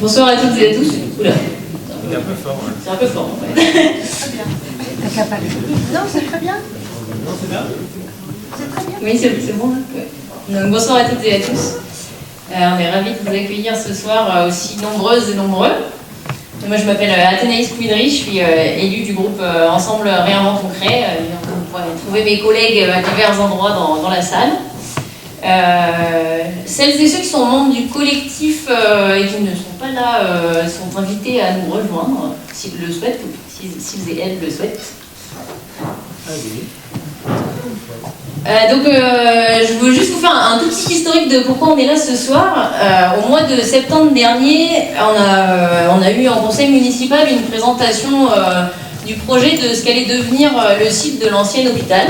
Bonsoir à toutes et à tous. Oula. C'est un peu fort. Ouais. C'est un peu fort. Ouais. Très bien. Non, c'est très bien. Non, c'est bien. C'est très bien. Oui, c'est bon. Ouais. Donc, bonsoir à toutes et à tous. On est ravis de vous accueillir ce soir aussi nombreuses et nombreux. Moi, je m'appelle Athénaïs Couinry, je suis élue du groupe Ensemble Réinventons Crée. Vous pourrez trouver mes collègues à divers endroits dans la salle. Celles et ceux qui sont membres du collectif et qui ne sont pas là sont invités à nous rejoindre, s'ils le souhaitent, ou s'ils et elles le souhaitent. Ah oui. Je veux juste vous faire un tout petit historique de pourquoi on est là ce soir. Au mois de septembre dernier, on a eu en conseil municipal une présentation du projet de ce qu'allait devenir le site de l'ancien hôpital.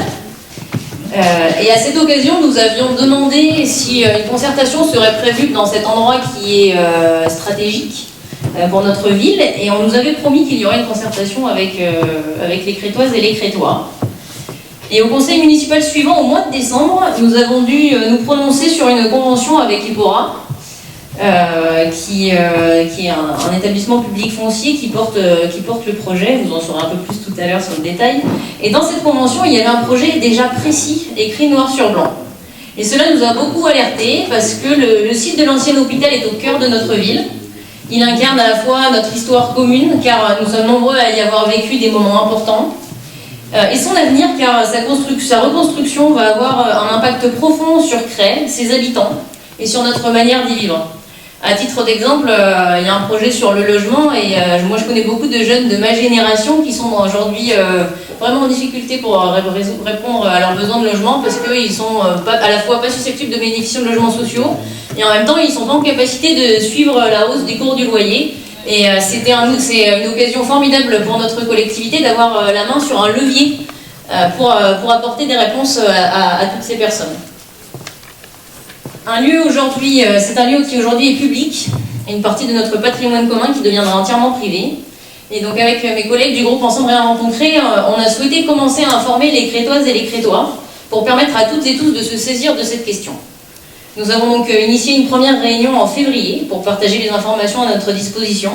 Et à cette occasion, nous avions demandé si une concertation serait prévue dans cet endroit qui est stratégique pour notre ville, et on nous avait promis qu'il y aurait une concertation avec les Crétoises et les Crétois. Et au conseil municipal suivant, au mois de décembre, nous avons dû nous prononcer sur une convention avec Ipora, qui est un établissement public foncier qui porte le projet. Vous en saurez un peu plus tout à l'heure sur le détail. Et dans cette convention, il y avait un projet déjà précis, écrit noir sur blanc. Et cela nous a beaucoup alertés parce que le site de l'ancien hôpital est au cœur de notre ville. Il incarne à la fois notre histoire commune, car nous sommes nombreux à y avoir vécu des moments importants, et son avenir, car sa reconstruction va avoir un impact profond sur Cré, ses habitants, et sur notre manière d'y vivre. À titre d'exemple, il y a un projet sur le logement, et moi je connais beaucoup de jeunes de ma génération qui sont aujourd'hui vraiment en difficulté pour répondre à leurs besoins de logement, parce qu'ils sont à la fois pas susceptibles de bénéficier de logements sociaux, et en même temps ils ne sont pas en capacité de suivre la hausse des cours du loyer. Et c'est une occasion formidable pour notre collectivité d'avoir la main sur un levier pour apporter des réponses à toutes ces personnes. C'est un lieu qui aujourd'hui est public, et une partie de notre patrimoine commun qui deviendra entièrement privé. Et donc avec mes collègues du groupe Ensemble Réinventons Crée, on a souhaité commencer à informer les Crétoises et les Crétois pour permettre à toutes et tous de se saisir de cette question. Nous avons donc initié une première réunion en février pour partager les informations à notre disposition,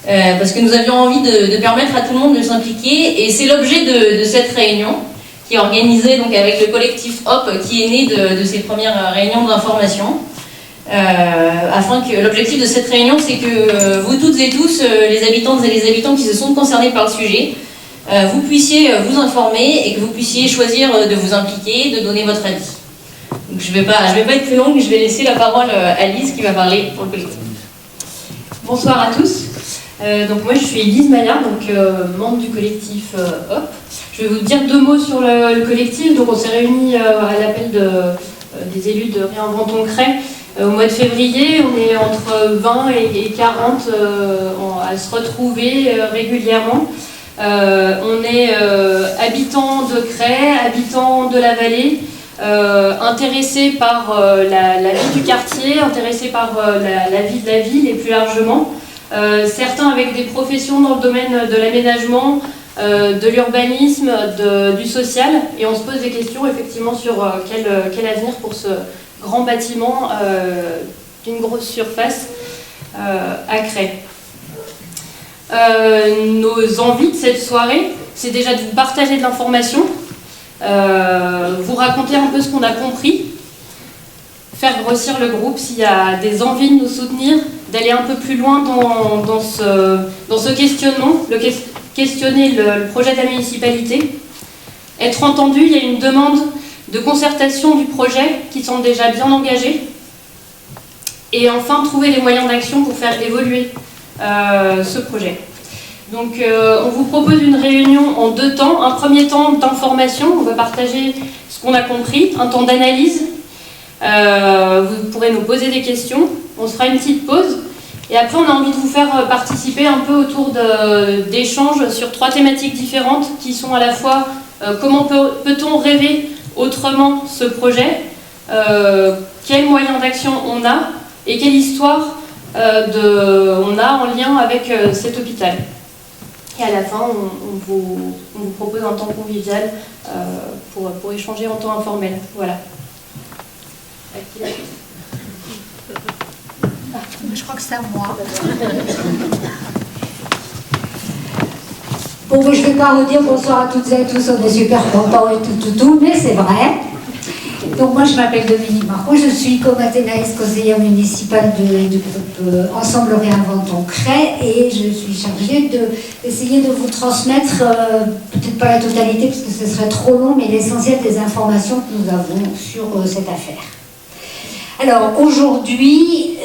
parce que nous avions envie de permettre à tout le monde de s'impliquer, et c'est l'objet de cette réunion qui est organisée donc avec le collectif HOP qui est né de ces premières réunions d'information. L'objectif de cette réunion, c'est que vous toutes et tous, les habitantes et les habitants qui se sont concernés par le sujet, vous puissiez vous informer et que vous puissiez choisir de vous impliquer, de donner votre avis. Donc je vais pas être plus longue, je vais laisser la parole à Lise qui va parler pour le collectif. Bonsoir à tous. Donc moi je suis Lise Maillard, membre du collectif HOP. Je vais vous dire deux mots sur le collectif. Donc on s'est réunis à l'appel des élus de Réinventons Crée au mois de février. On est entre 20 et 40 à se retrouver régulièrement. On est habitants de Crée, habitants de la vallée, intéressés par la vie du quartier, intéressés par la vie de la ville et plus largement. Certains avec des professions dans le domaine de l'aménagement, de l'urbanisme, du social, et on se pose des questions effectivement sur quel avenir pour ce grand bâtiment d'une grosse surface à Cré. Nos envies de cette soirée, c'est déjà de vous partager de l'information, vous raconter un peu ce qu'on a compris, faire grossir le groupe s'il y a des envies de nous soutenir, d'aller un peu plus loin dans ce questionnement, questionner le projet de la municipalité, être entendu. Il y a une demande de concertation du projet qui semble déjà bien engagée, et enfin trouver les moyens d'action pour faire évoluer ce projet. Donc on vous propose une réunion en deux temps. Un premier temps d'information, on va partager ce qu'on a compris, un temps d'analyse. Vous pourrez nous poser des questions, on se fera une petite pause, et après on a envie de vous faire participer un peu autour d'échanges sur trois thématiques différentes qui sont à la fois comment peut-on rêver autrement ce projet, quels moyens d'action on a et quelle histoire on a en lien avec cet hôpital. Et à la fin, on vous propose un temps convivial pour échanger en temps informel. Voilà. Je crois que c'est à moi. Bon, je ne vais pas redire bonsoir à toutes et à tous, on est super contents et tout, mais c'est vrai. Donc moi je m'appelle Dominique Marco, je suis comme Athénaïs conseillère municipale du groupe Ensemble Réinventons Cré et je suis chargée d'essayer de vous transmettre, peut-être pas la totalité parce que ce serait trop long, mais l'essentiel des informations que nous avons sur cette affaire. Alors aujourd'hui,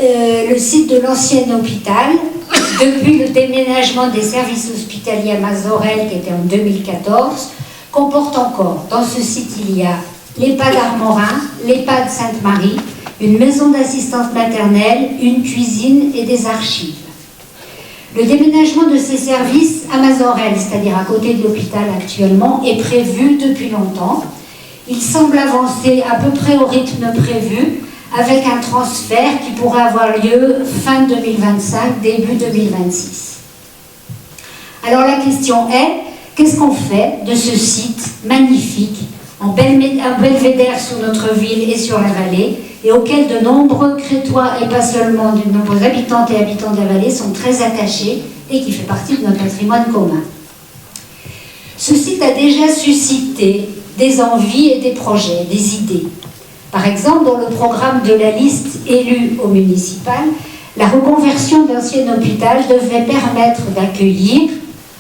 le site de l'ancien hôpital, depuis le déménagement des services hospitaliers à Mazorelle qui était en 2014, comporte encore, dans ce site il y a l'EHPAD Armorin, l'EHPAD Sainte-Marie, une maison d'assistance maternelle, une cuisine et des archives. Le déménagement de ces services à Mazorelle, c'est-à-dire à côté de l'hôpital actuellement, est prévu depuis longtemps. Il semble avancer à peu près au rythme prévu, avec un transfert qui pourrait avoir lieu fin 2025, début 2026. Alors la question est, qu'est-ce qu'on fait de ce site magnifique, un belvédère sur notre ville et sur la vallée, et auquel de nombreux Crétois, et pas seulement de nombreux habitantes et habitants de la vallée, sont très attachés et qui fait partie de notre patrimoine commun. Ce site a déjà suscité des envies et des projets, des idées. Par exemple, dans le programme de la liste élue au municipal, la reconversion d'ancien hôpital devait permettre d'accueillir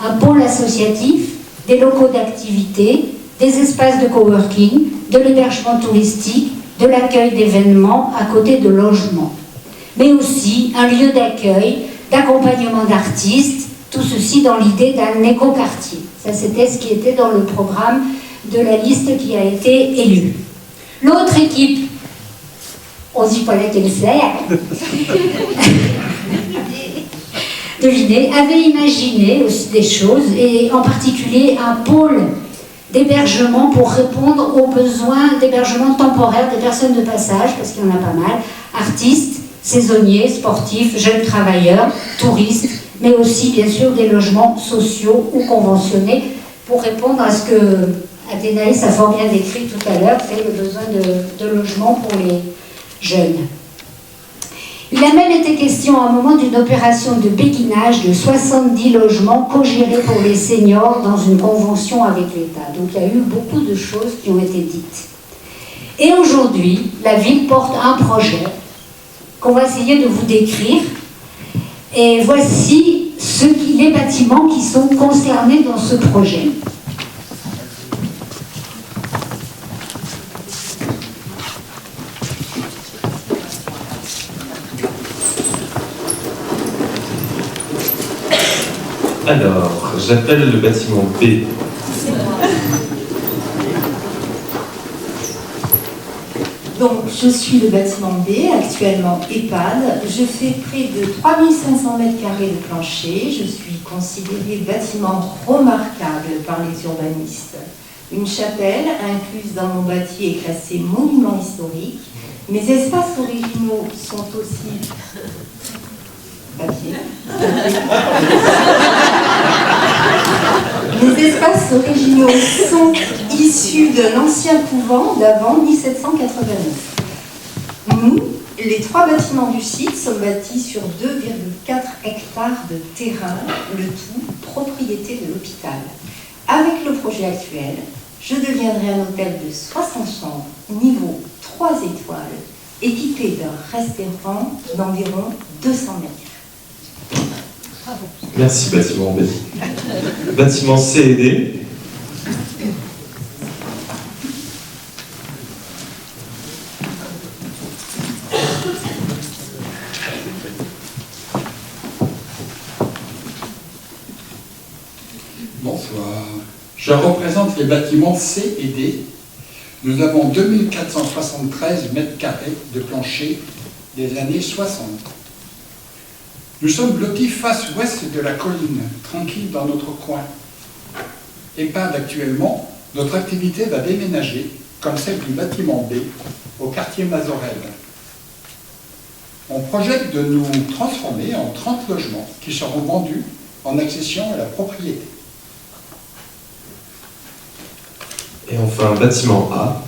un pôle associatif, des locaux d'activité, des espaces de coworking, de l'hébergement touristique, de l'accueil d'événements à côté de logements, mais aussi un lieu d'accueil, d'accompagnement d'artistes, tout ceci dans l'idée d'un écoquartier. Ça, c'était ce qui était dans le programme de la liste qui a été élue. L'autre équipe, on dit pas laquelle c'est, devinez, avait imaginé aussi des choses, et en particulier un pôle d'hébergement pour répondre aux besoins d'hébergement temporaire des personnes de passage, parce qu'il y en a pas mal, artistes, saisonniers, sportifs, jeunes travailleurs, touristes, mais aussi bien sûr des logements sociaux ou conventionnés pour répondre à ce que Athénaïs a fort bien décrit tout à l'heure, c'est le besoin de logement pour les jeunes. Il a même été question à un moment d'une opération de béguinage de 70 logements co-gérés pour les seniors dans une convention avec l'État. Donc il y a eu beaucoup de choses qui ont été dites. Et aujourd'hui, la ville porte un projet qu'on va essayer de vous décrire. Et voici les bâtiments qui sont concernés dans ce projet. Alors, j'appelle le bâtiment B. Donc, je suis le bâtiment B, actuellement EHPAD. Je fais près de 3500 m² de plancher. Je suis considéré bâtiment remarquable par les urbanistes. Une chapelle incluse dans mon bâti est classée monument historique. Mes espaces originaux sont aussi... papier. Les espaces originaux sont issus d'un ancien couvent d'avant 1789. Nous, les 3 bâtiments du site, sommes bâtis sur 2,4 hectares de terrain, le tout propriété de l'hôpital. Avec le projet actuel, je deviendrai un hôtel de 60 chambres, niveau 3 étoiles, équipé d'un restaurant d'environ 200 mètres. Bravo. Merci, bâtiment B. Bâtiment C et D. Bonsoir. Je représente les bâtiments C et D. Nous avons 2473 m² de plancher des années 60. Nous sommes blottis face ouest de la colline, tranquille dans notre coin. EHPAD actuellement, notre activité va déménager, comme celle du bâtiment B, au quartier Mazorelle. On projette de nous transformer en 30 logements qui seront vendus en accession à la propriété. Et enfin, bâtiment A.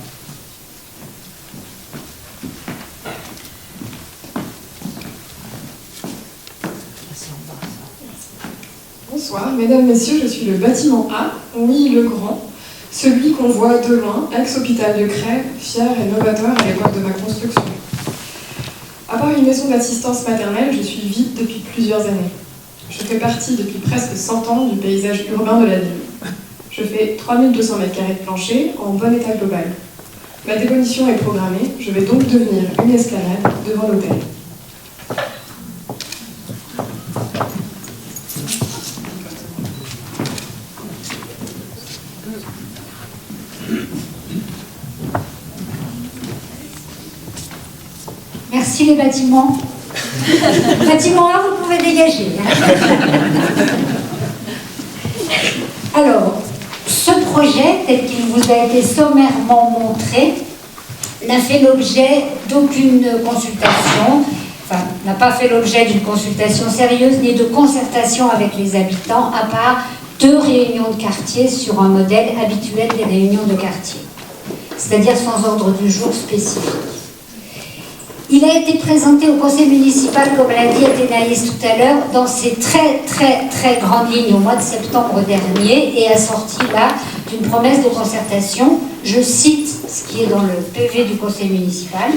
Bonsoir, mesdames, messieurs, je suis le bâtiment A, oui le grand, celui qu'on voit de loin, ex-hôpital de Crèves, fier et novateur à l'époque de ma construction. À part une maison d'assistance maternelle, je suis vide depuis plusieurs années. Je fais partie depuis presque 100 ans du paysage urbain de la ville. Je fais 3200 m² de plancher en bon état global. Ma démolition est programmée, je vais donc devenir une escalade devant l'hôtel. Merci les bâtiments. Bâtiment A, vous pouvez dégager. Alors, ce projet, tel qu'il vous a été sommairement montré, n'a fait l'objet d'aucune consultation, enfin, n'a pas fait l'objet d'une consultation sérieuse ni de concertation avec les habitants, à part 2 réunions de quartier sur un modèle habituel des réunions de quartier, c'est-à-dire sans ordre du jour spécifique. Il a été présenté au conseil municipal, comme l'a dit Athénaïs tout à l'heure, dans ses très grandes lignes au mois de septembre dernier et assorti là d'une promesse de concertation. Je cite ce qui est dans le PV du conseil municipal.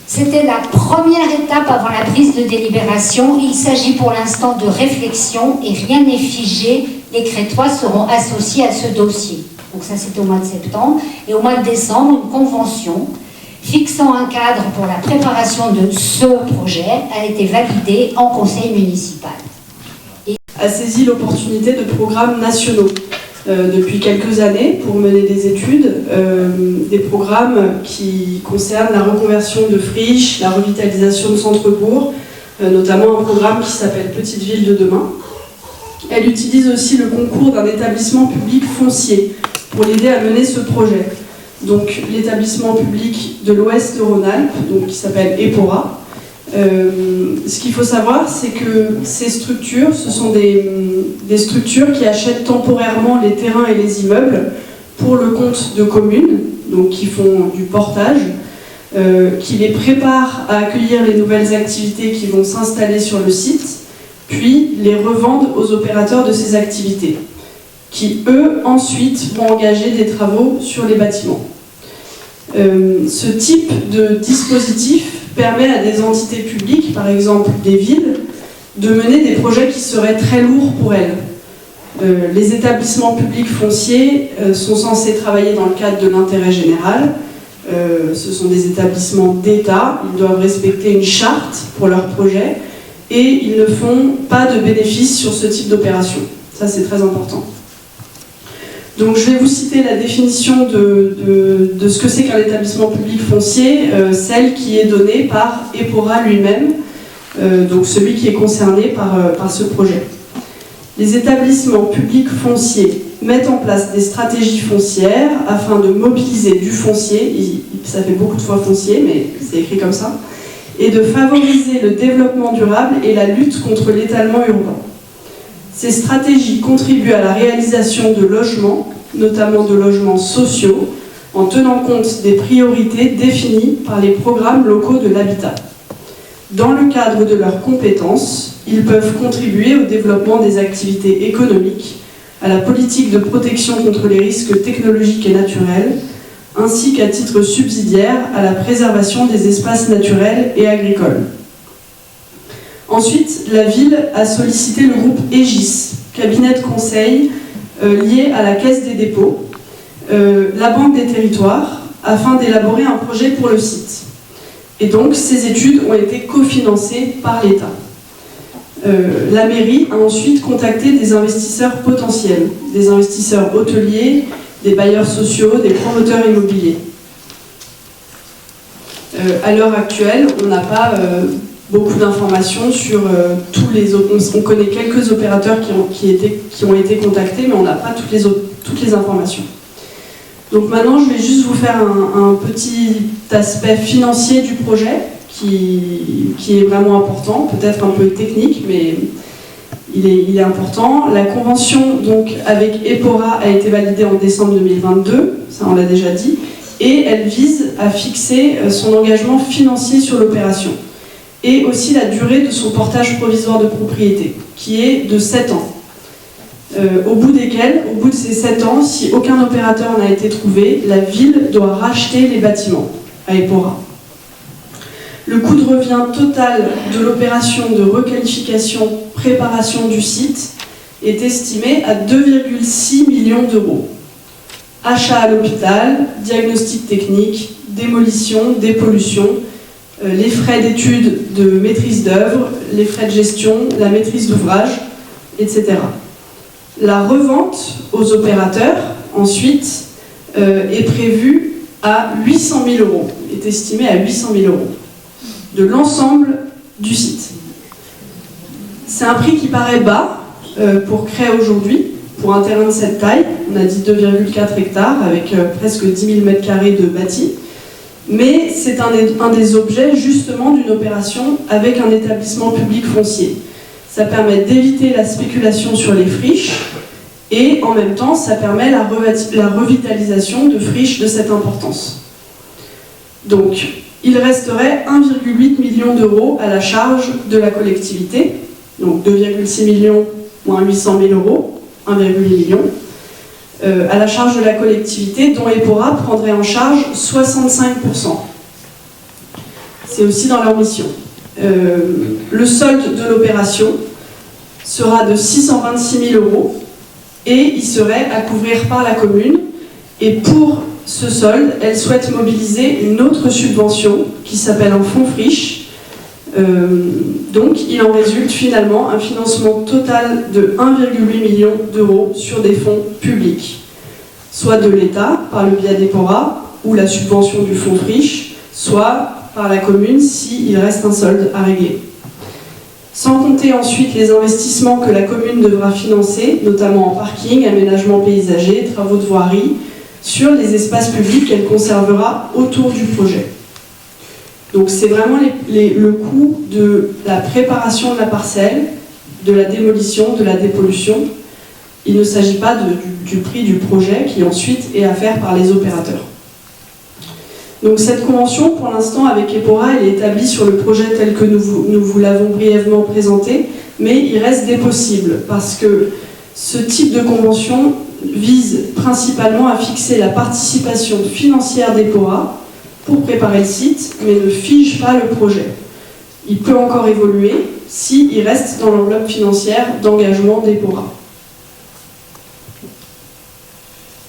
C'était la première étape avant la prise de délibération. Il s'agit pour l'instant de réflexion et rien n'est figé. Les Crétois seront associés à ce dossier. Donc ça, c'était au mois de septembre. Et au mois de décembre, une convention fixant un cadre pour la préparation de ce projet a été validée en conseil municipal. A saisi l'opportunité de programmes nationaux depuis quelques années pour mener des études, des programmes qui concernent la reconversion de friches, la revitalisation de centres-bourgs, notamment un programme qui s'appelle Petite Ville de demain. Elle utilise aussi le concours d'un établissement public foncier pour l'aider à mener ce projet. Donc l'établissement public de l'Ouest de Rhône-Alpes, qui s'appelle EPORA. Ce qu'il faut savoir, c'est que ces structures, ce sont des structures qui achètent temporairement les terrains et les immeubles pour le compte de communes, donc qui font du portage, qui les préparent à accueillir les nouvelles activités qui vont s'installer sur le site, puis les revendent aux opérateurs de ces activités, qui eux ensuite vont engager des travaux sur les bâtiments. Ce type de dispositif permet à des entités publiques, par exemple des villes, de mener des projets qui seraient très lourds pour elles. Les établissements publics fonciers sont censés travailler dans le cadre de l'intérêt général. Ce sont des établissements d'État, ils doivent respecter une charte pour leurs projets et ils ne font pas de bénéfices sur ce type d'opération. Ça, c'est très important. Donc je vais vous citer la définition de ce que c'est qu'un établissement public foncier, celle qui est donnée par EPORA lui-même, donc celui qui est concerné par ce projet. Les établissements publics fonciers mettent en place des stratégies foncières afin de mobiliser du foncier, ça fait beaucoup de fois foncier, mais c'est écrit comme ça, et de favoriser le développement durable et la lutte contre l'étalement urbain. Ces stratégies contribuent à la réalisation de logements, notamment de logements sociaux, en tenant compte des priorités définies par les programmes locaux de l'habitat. Dans le cadre de leurs compétences, ils peuvent contribuer au développement des activités économiques, à la politique de protection contre les risques technologiques et naturels, ainsi qu'à titre subsidiaire à la préservation des espaces naturels et agricoles. Ensuite, la ville a sollicité le groupe Aegis, cabinet de conseil lié à la Caisse des dépôts, la Banque des territoires, afin d'élaborer un projet pour le site. Et donc, ces études ont été cofinancées par l'État. La mairie a ensuite contacté des investisseurs potentiels, des investisseurs hôteliers, des bailleurs sociaux, des promoteurs immobiliers. À l'heure actuelle, on n'a pas beaucoup d'informations sur tous les autres. On connaît quelques opérateurs qui ont été contactés, mais on n'a pas toutes les informations. Donc maintenant, je vais juste vous faire un petit aspect financier du projet qui est vraiment important, peut-être un peu technique, mais il est important. La convention donc, avec EPORA a été validée en décembre 2022, ça on l'a déjà dit, et elle vise à fixer son engagement financier sur l'opération et aussi la durée de son portage provisoire de propriété, qui est de 7 ans. au bout desquels, au bout de ces 7 ans, si aucun opérateur n'a été trouvé, la ville doit racheter les bâtiments à Epora. Le coût de revient total de l'opération de requalification, préparation du site est estimé à 2,6 millions d'euros. Achat à l'hôpital, diagnostic technique, démolition, dépollution, les frais d'études de maîtrise d'œuvre, les frais de gestion, la maîtrise d'ouvrage, etc. La revente aux opérateurs, ensuite, est prévue à 800 000 euros, est estimée à 800 000 euros, de l'ensemble du site. C'est un prix qui paraît bas pour créer aujourd'hui, pour un terrain de cette taille. On a dit 2,4 hectares avec presque 10 000 m² de bâti. Mais c'est un des objets justement d'une opération avec un établissement public foncier. Ça permet d'éviter la spéculation sur les friches et en même temps ça permet la revitalisation de friches de cette importance. Donc il resterait 1,8 million d'euros à la charge de la collectivité, donc 2,6 millions moins 800 000 euros, 1,8 million, à la charge de la collectivité dont Epora prendrait en charge 65%. C'est aussi dans leur mission. Le solde de l'opération sera de 626 000 euros et il serait à couvrir par la commune. Et pour ce solde, elle souhaite mobiliser une autre subvention qui s'appelle un fonds friche. Donc il en résulte finalement un financement total de 1,8 million d'euros sur des fonds publics, soit de l'État par le biais d'Epora ou la subvention du fonds friche, soit par la commune s'il reste un solde à régler. Sans compter ensuite les investissements que la commune devra financer, notamment en parking, aménagement paysager, travaux de voirie, sur les espaces publics qu'elle conservera autour du projet. Donc c'est vraiment le coût de la préparation de la parcelle, de la démolition, de la dépollution. Il ne s'agit pas du prix du projet qui ensuite est à faire par les opérateurs. Donc cette convention, pour l'instant, avec Epora, elle est établie sur le projet tel que nous vous l'avons brièvement présenté, mais il reste des possibles, parce que ce type de convention vise principalement à fixer la participation financière d'Epora pour préparer le site, mais ne fige pas le projet. Il peut encore évoluer s'il reste dans l'enveloppe financière d'engagement d'Epora.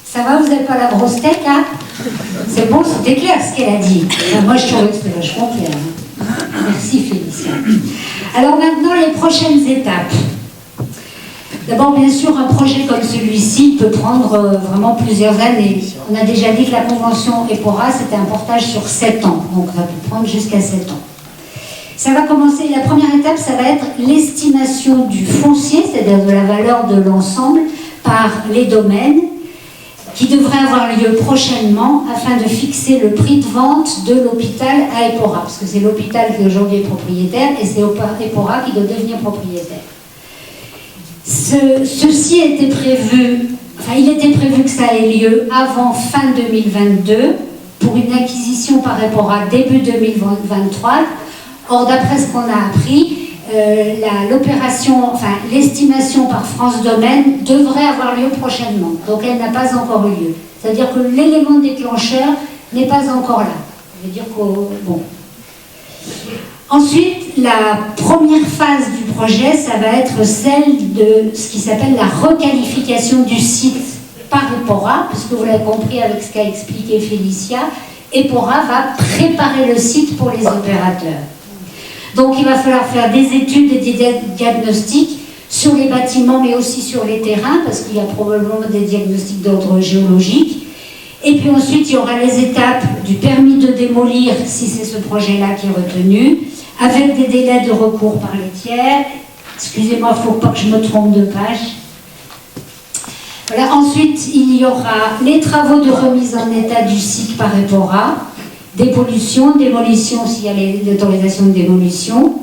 Ça va, vous n'êtes pas la grosse tête, là? C'est bon, c'était clair ce qu'elle a dit. Enfin, moi, je trouvais que c'était vachement clair. Merci, Félicia. Alors maintenant, les prochaines étapes. D'abord, bien sûr, un projet comme celui-ci peut prendre vraiment plusieurs années. On a déjà dit que la convention Epora, c'était un portage sur 7 ans. Donc, ça peut prendre jusqu'à 7 ans. Ça va commencer, la première étape, ça va être l'estimation du foncier, c'est-à-dire de la valeur de l'ensemble, par les domaines, qui devrait avoir lieu prochainement afin de fixer le prix de vente de l'hôpital à Epora, parce que c'est l'hôpital qui aujourd'hui est propriétaire et c'est Epora qui doit devenir propriétaire. Ceci était prévu, il était prévu que ça ait lieu avant fin 2022 pour une acquisition par Epora début 2023. Or, d'après ce qu'on a appris, l'estimation par France Domaine devrait avoir lieu prochainement. Donc elle n'a pas encore eu lieu. C'est-à-dire que l'élément déclencheur n'est pas encore là. Ça veut dire bon. Ensuite, la première phase du projet, ça va être celle de ce qui s'appelle la requalification du site par Epora, puisque vous l'avez compris avec ce qu'a expliqué Félicia, Epora va préparer le site pour les opérateurs. Donc il va falloir faire des études et des diagnostics sur les bâtiments, mais aussi sur les terrains, parce qu'il y a probablement des diagnostics d'ordre géologique. Et puis ensuite, il y aura les étapes du permis de démolir, si c'est ce projet-là qui est retenu, avec des délais de recours par les tiers. Excusez-moi, il ne faut pas que je me trompe de page. Voilà. Ensuite, il y aura les travaux de remise en état du site par Epora, dépollution, démolition s'il y a l'autorisation de démolition.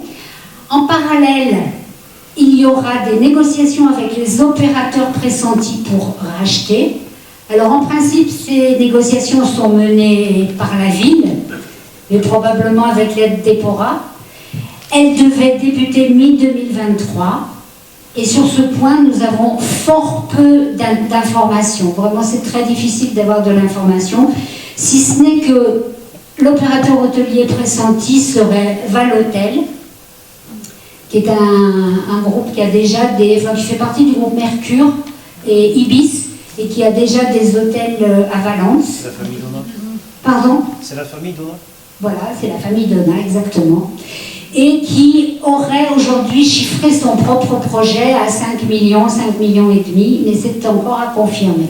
En parallèle, il y aura des négociations avec les opérateurs pressentis pour racheter. Alors en principe, ces négociations sont menées par la ville, mais probablement avec l'aide d'Epora. Elles devaient débuter mi-2023. Et sur ce point, nous avons fort peu d'informations. Vraiment, c'est très difficile d'avoir de l'information, si ce n'est que l'opérateur hôtelier pressenti serait Val-Hôtel, qui est un groupe qui a déjà qui fait partie du groupe Mercure et Ibis, et qui a déjà des hôtels à Valence. C'est la famille Donat. Pardon ? C'est la famille Donat. Voilà, c'est la famille Donat, exactement. Et qui aurait aujourd'hui chiffré son propre projet à 5 millions, 5 millions et demi, mais c'est encore à confirmer.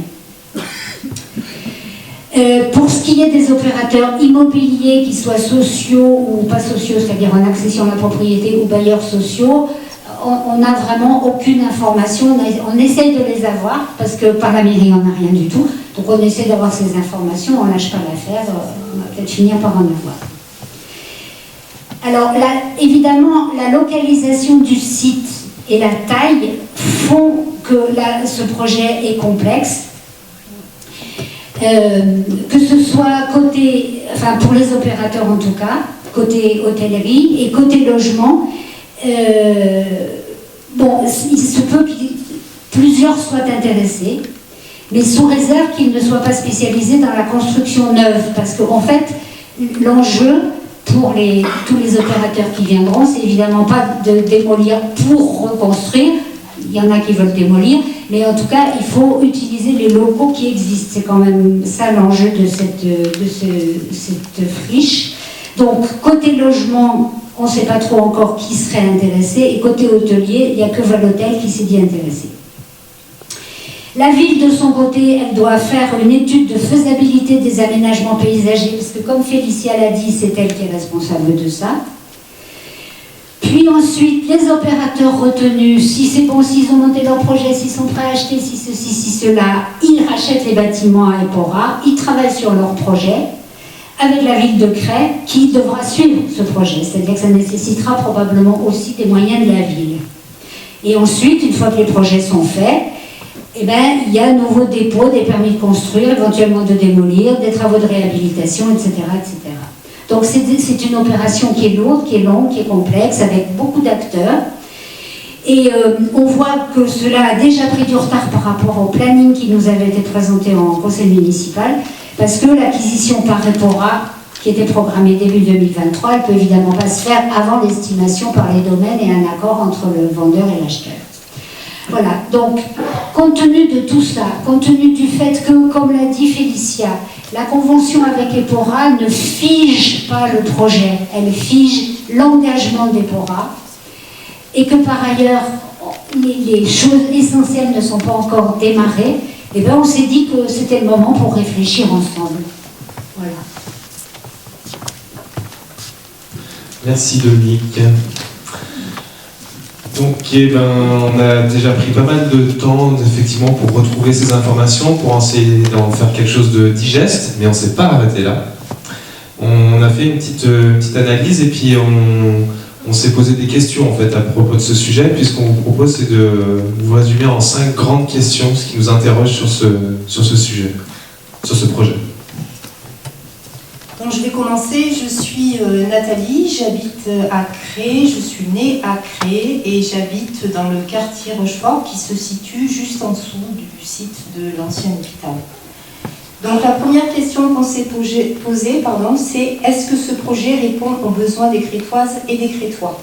Pour ce qui est des opérateurs immobiliers, qu'ils soient sociaux ou pas sociaux, c'est-à-dire en accession à la propriété ou bailleurs sociaux, on n'a vraiment aucune information. On essaye de les avoir, parce que par la mairie, on n'a rien du tout. Donc on essaie d'avoir ces informations, on ne lâche pas l'affaire, on va peut-être finir par en avoir. Alors, évidemment, la localisation du site et la taille font que ce projet est complexe. Que ce soit pour les opérateurs en tout cas, côté hôtellerie et côté logement, il se peut que plusieurs soient intéressés, mais sous réserve qu'ils ne soient pas spécialisés dans la construction neuve, parce qu'en fait, l'enjeu pour tous les opérateurs qui viendront, c'est évidemment pas de démolir pour reconstruire. Il y en a qui veulent démolir, mais en tout cas, il faut utiliser les locaux qui existent. C'est quand même ça l'enjeu de cette friche. Donc, côté logement, on ne sait pas trop encore qui serait intéressé, et côté hôtelier, il n'y a que Val-Hôtel qui s'est dit intéressé. La ville, de son côté, elle doit faire une étude de faisabilité des aménagements paysagers, parce que comme Félicia l'a dit, c'est elle qui est responsable de ça. Puis ensuite, les opérateurs retenus, si c'est bon, s'ils ont monté leur projet, s'ils sont prêts à acheter, si ceci, si cela, ils rachètent les bâtiments à Epora, ils travaillent sur leur projet, avec la ville de Cray, qui devra suivre ce projet. C'est-à-dire que ça nécessitera probablement aussi des moyens de la ville. Et ensuite, une fois que les projets sont faits, il y a un nouveau dépôt, des permis de construire, éventuellement de démolir, des travaux de réhabilitation, etc. etc. Donc c'est une opération qui est lourde, qui est longue, qui est complexe, avec beaucoup d'acteurs. Et on voit que cela a déjà pris du retard par rapport au planning qui nous avait été présenté en conseil municipal, parce que l'acquisition par Epora, qui était programmée début 2023, elle ne peut évidemment pas se faire avant l'estimation par les domaines et un accord entre le vendeur et l'acheteur. Voilà, donc compte tenu de tout ça, compte tenu du fait que, comme l'a dit Félicia, la convention avec Epora ne fige pas le projet, elle fige l'engagement d'Epora, et que par ailleurs les choses essentielles ne sont pas encore démarrées, on s'est dit que c'était le moment pour réfléchir ensemble. Voilà. Merci Dominique. Donc on a déjà pris pas mal de temps effectivement pour retrouver ces informations, pour essayer d'en faire quelque chose de digeste, mais on ne s'est pas arrêté là. On a fait une petite analyse et puis on s'est posé des questions en fait à propos de ce sujet, puisqu'on vous propose c'est de vous résumer en 5 grandes questions, ce qui nous interroge sur ce sujet, sur ce projet. Donc je vais commencer, je suis Nathalie, j'habite à Cray, je suis née à Cray et j'habite dans le quartier Rochefort qui se situe juste en dessous du site de l'ancien hôpital. Donc la première question qu'on s'est posée, c'est est-ce que ce projet répond aux besoins des Crétoises et des Crétois?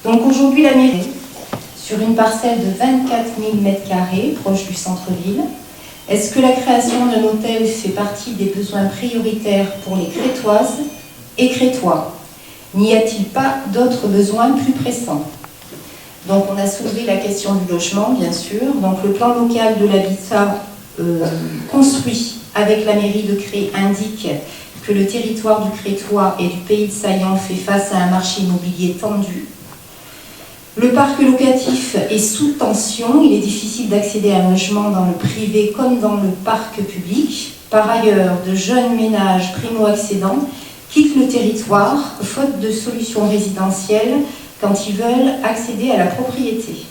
Donc aujourd'hui la mairie, sur une parcelle de 24 000 m², proche du centre-ville, est-ce que la création d'un hôtel fait partie des besoins prioritaires pour les Crétoises et Crétois? N'y a-t-il pas d'autres besoins plus pressants? Donc on a soulevé la question du logement, bien sûr. Donc le plan local de l'habitat construit avec la mairie de Cray indique que le territoire du Crétois et du Pays de Saillant fait face à un marché immobilier tendu. Le parc locatif est sous tension, il est difficile d'accéder à un logement dans le privé comme dans le parc public. Par ailleurs, de jeunes ménages primo-accédants quittent le territoire faute de solutions résidentielles quand ils veulent accéder à la propriété.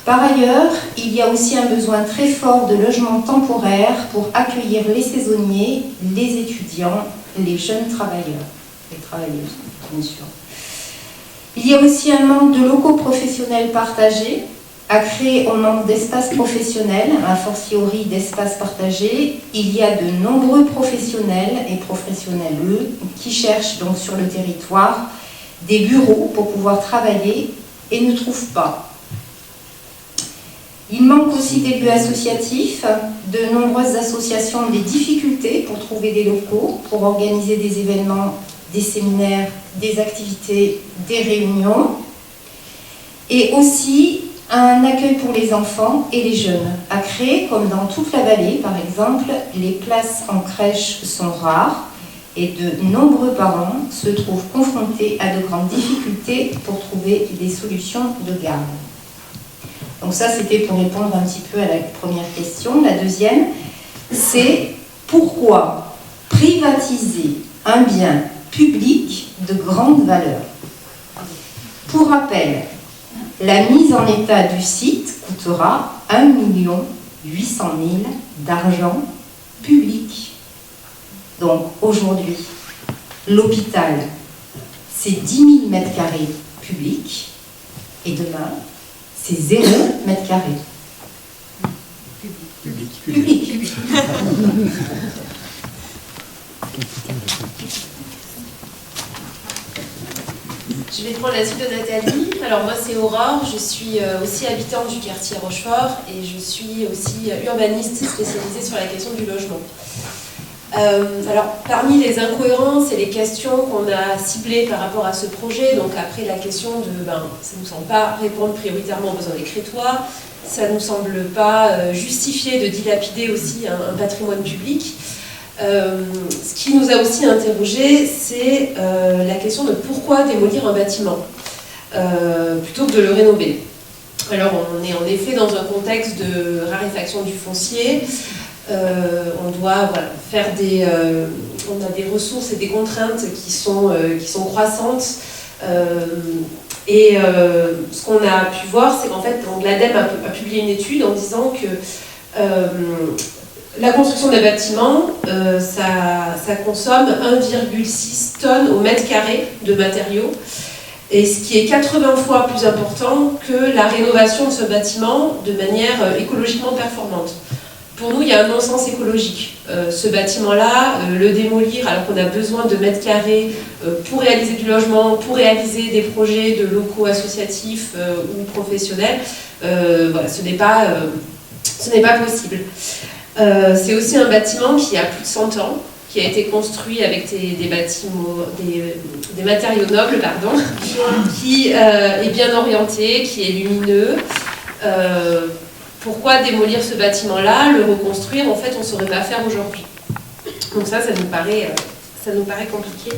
Par ailleurs, il y a aussi un besoin très fort de logements temporaires pour accueillir les saisonniers, les étudiants, les jeunes travailleurs, les travailleuses, bien sûr. Il y a aussi un manque de locaux professionnels partagés a créé au nombre d'espaces professionnels, a fortiori d'espaces partagés. Il y a de nombreux professionnels et professionnelles qui cherchent donc sur le territoire des bureaux pour pouvoir travailler et ne trouvent pas. Il manque aussi des lieux associatifs. De nombreuses associations ont des difficultés pour trouver des locaux, pour organiser des événements, des séminaires, des activités, des réunions. Et aussi un accueil pour les enfants et les jeunes à créer, comme dans toute la vallée par exemple. Les places en crèche sont rares et de nombreux parents se trouvent confrontés à de grandes difficultés pour trouver des solutions de garde. Donc ça, c'était pour répondre un petit peu à la première question. La deuxième, c'est pourquoi privatiser un bien public de grande valeur? Pour rappel, la mise en état du site coûtera 1 800 000 d'argent public. Donc aujourd'hui, l'hôpital, c'est 10 000 mètres carrés publics, et demain, c'est 0 mètres carrés. Public. Je vais prendre la suite de Nathalie. Alors moi c'est Aurore, je suis aussi habitante du quartier Rochefort et je suis aussi urbaniste spécialisée sur la question du logement. Alors parmi les incohérences et les questions qu'on a ciblées par rapport à ce projet, donc après la question de ça ne nous semble pas répondre prioritairement aux besoins des Crétois, ça ne nous semble pas justifier de dilapider aussi un patrimoine public. Ce qui nous a aussi interrogé, c'est la question de pourquoi démolir un bâtiment plutôt que de le rénover. Alors on est en effet dans un contexte de raréfaction du foncier. On doit faire on a des ressources et des contraintes qui sont croissantes. Ce qu'on a pu voir, c'est qu'en fait, l'ADEME a publié une étude en disant que la construction d'un bâtiment, ça consomme 1,6 tonnes au mètre carré de matériaux, et ce qui est 80 fois plus important que la rénovation de ce bâtiment de manière écologiquement performante. Pour nous, il y a un non-sens écologique. Ce bâtiment-là, le démolir alors qu'on a besoin de mètres carrés pour réaliser du logement, pour réaliser des projets de locaux associatifs ou professionnels, ce n'est pas possible. C'est aussi un bâtiment qui a plus de 100 ans, qui a été construit avec des matériaux nobles, qui est bien orienté, qui est lumineux. Pourquoi démolir ce bâtiment-là, le reconstruire? En fait, on ne saurait pas faire aujourd'hui. Donc ça nous paraît compliqué.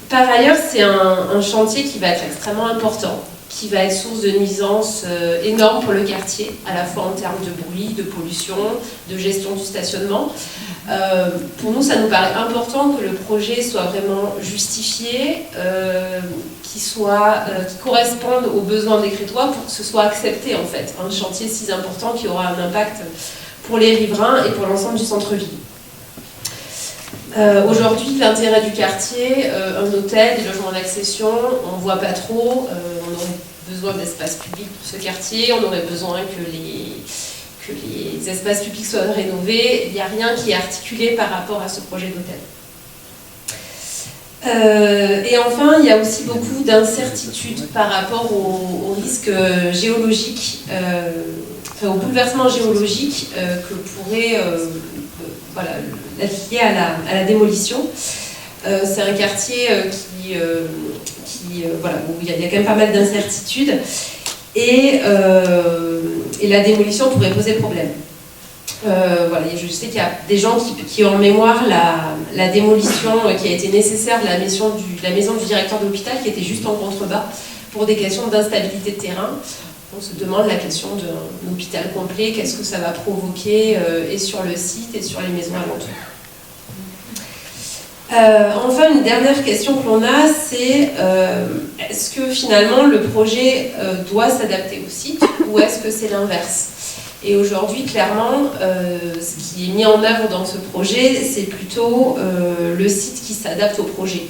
Par ailleurs, c'est un chantier qui va être extrêmement important, qui va être source de nuisances énormes pour le quartier, à la fois en termes de bruit, de pollution, de gestion du stationnement. Pour nous, ça nous paraît important que le projet soit vraiment justifié, qu'il corresponde aux besoins des Crétois pour que ce soit accepté en fait. Un chantier si important qui aura un impact pour les riverains et pour l'ensemble du centre-ville. Aujourd'hui, l'intérêt du quartier, un hôtel, des logements d'accession, on ne voit pas trop. On aurait besoin d'espaces publics pour ce quartier, on aurait besoin que les espaces publics soient rénovés. Il n'y a rien qui est articulé par rapport à ce projet d'hôtel. Et enfin, il y a aussi beaucoup d'incertitudes par rapport aux risques géologiques, au bouleversement géologique que pourrait lié à la démolition. C'est un quartier où il y a quand même pas mal d'incertitudes et la démolition pourrait poser problème. Je sais qu'il y a des gens qui ont en mémoire la démolition qui a été nécessaire de la maison du directeur de l'hôpital qui était juste en contrebas pour des questions d'instabilité de terrain. On se demande la question d'un hôpital complet, qu'est-ce que ça va provoquer et sur le site et sur les maisons alentours. Enfin, une dernière question que l'on a, c'est est-ce que finalement le projet doit s'adapter au site ou est-ce que c'est l'inverse? Et aujourd'hui, clairement, ce qui est mis en œuvre dans ce projet, c'est plutôt le site qui s'adapte au projet.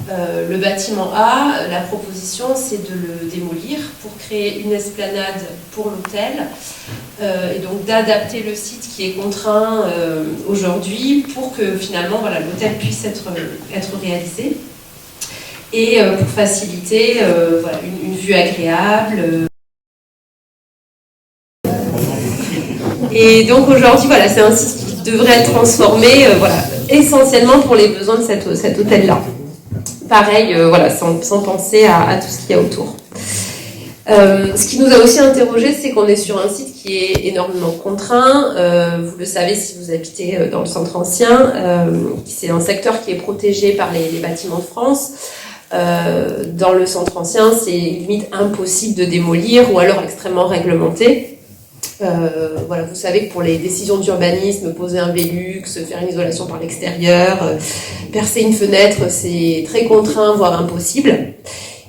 Le bâtiment A, la proposition, c'est de le démolir pour créer une esplanade pour l'hôtel et donc d'adapter le site qui est contraint aujourd'hui pour que finalement voilà, l'hôtel puisse être réalisé et pour faciliter voilà, une vue agréable. Et donc aujourd'hui, voilà, c'est un site qui devrait être transformé voilà, essentiellement pour les besoins de cet hôtel-là. Pareil, voilà, sans penser à tout ce qu'il y a autour. Ce qui nous a aussi interrogé, c'est qu'on est sur un site qui est énormément contraint. Vous le savez si vous habitez dans le centre ancien. C'est un secteur qui est protégé par les bâtiments de France. Dans le centre ancien, c'est limite impossible de démolir ou alors extrêmement réglementé. Voilà, vous savez que pour les décisions d'urbanisme, poser un Velux, faire une isolation par l'extérieur, percer une fenêtre, c'est très contraint, voire impossible.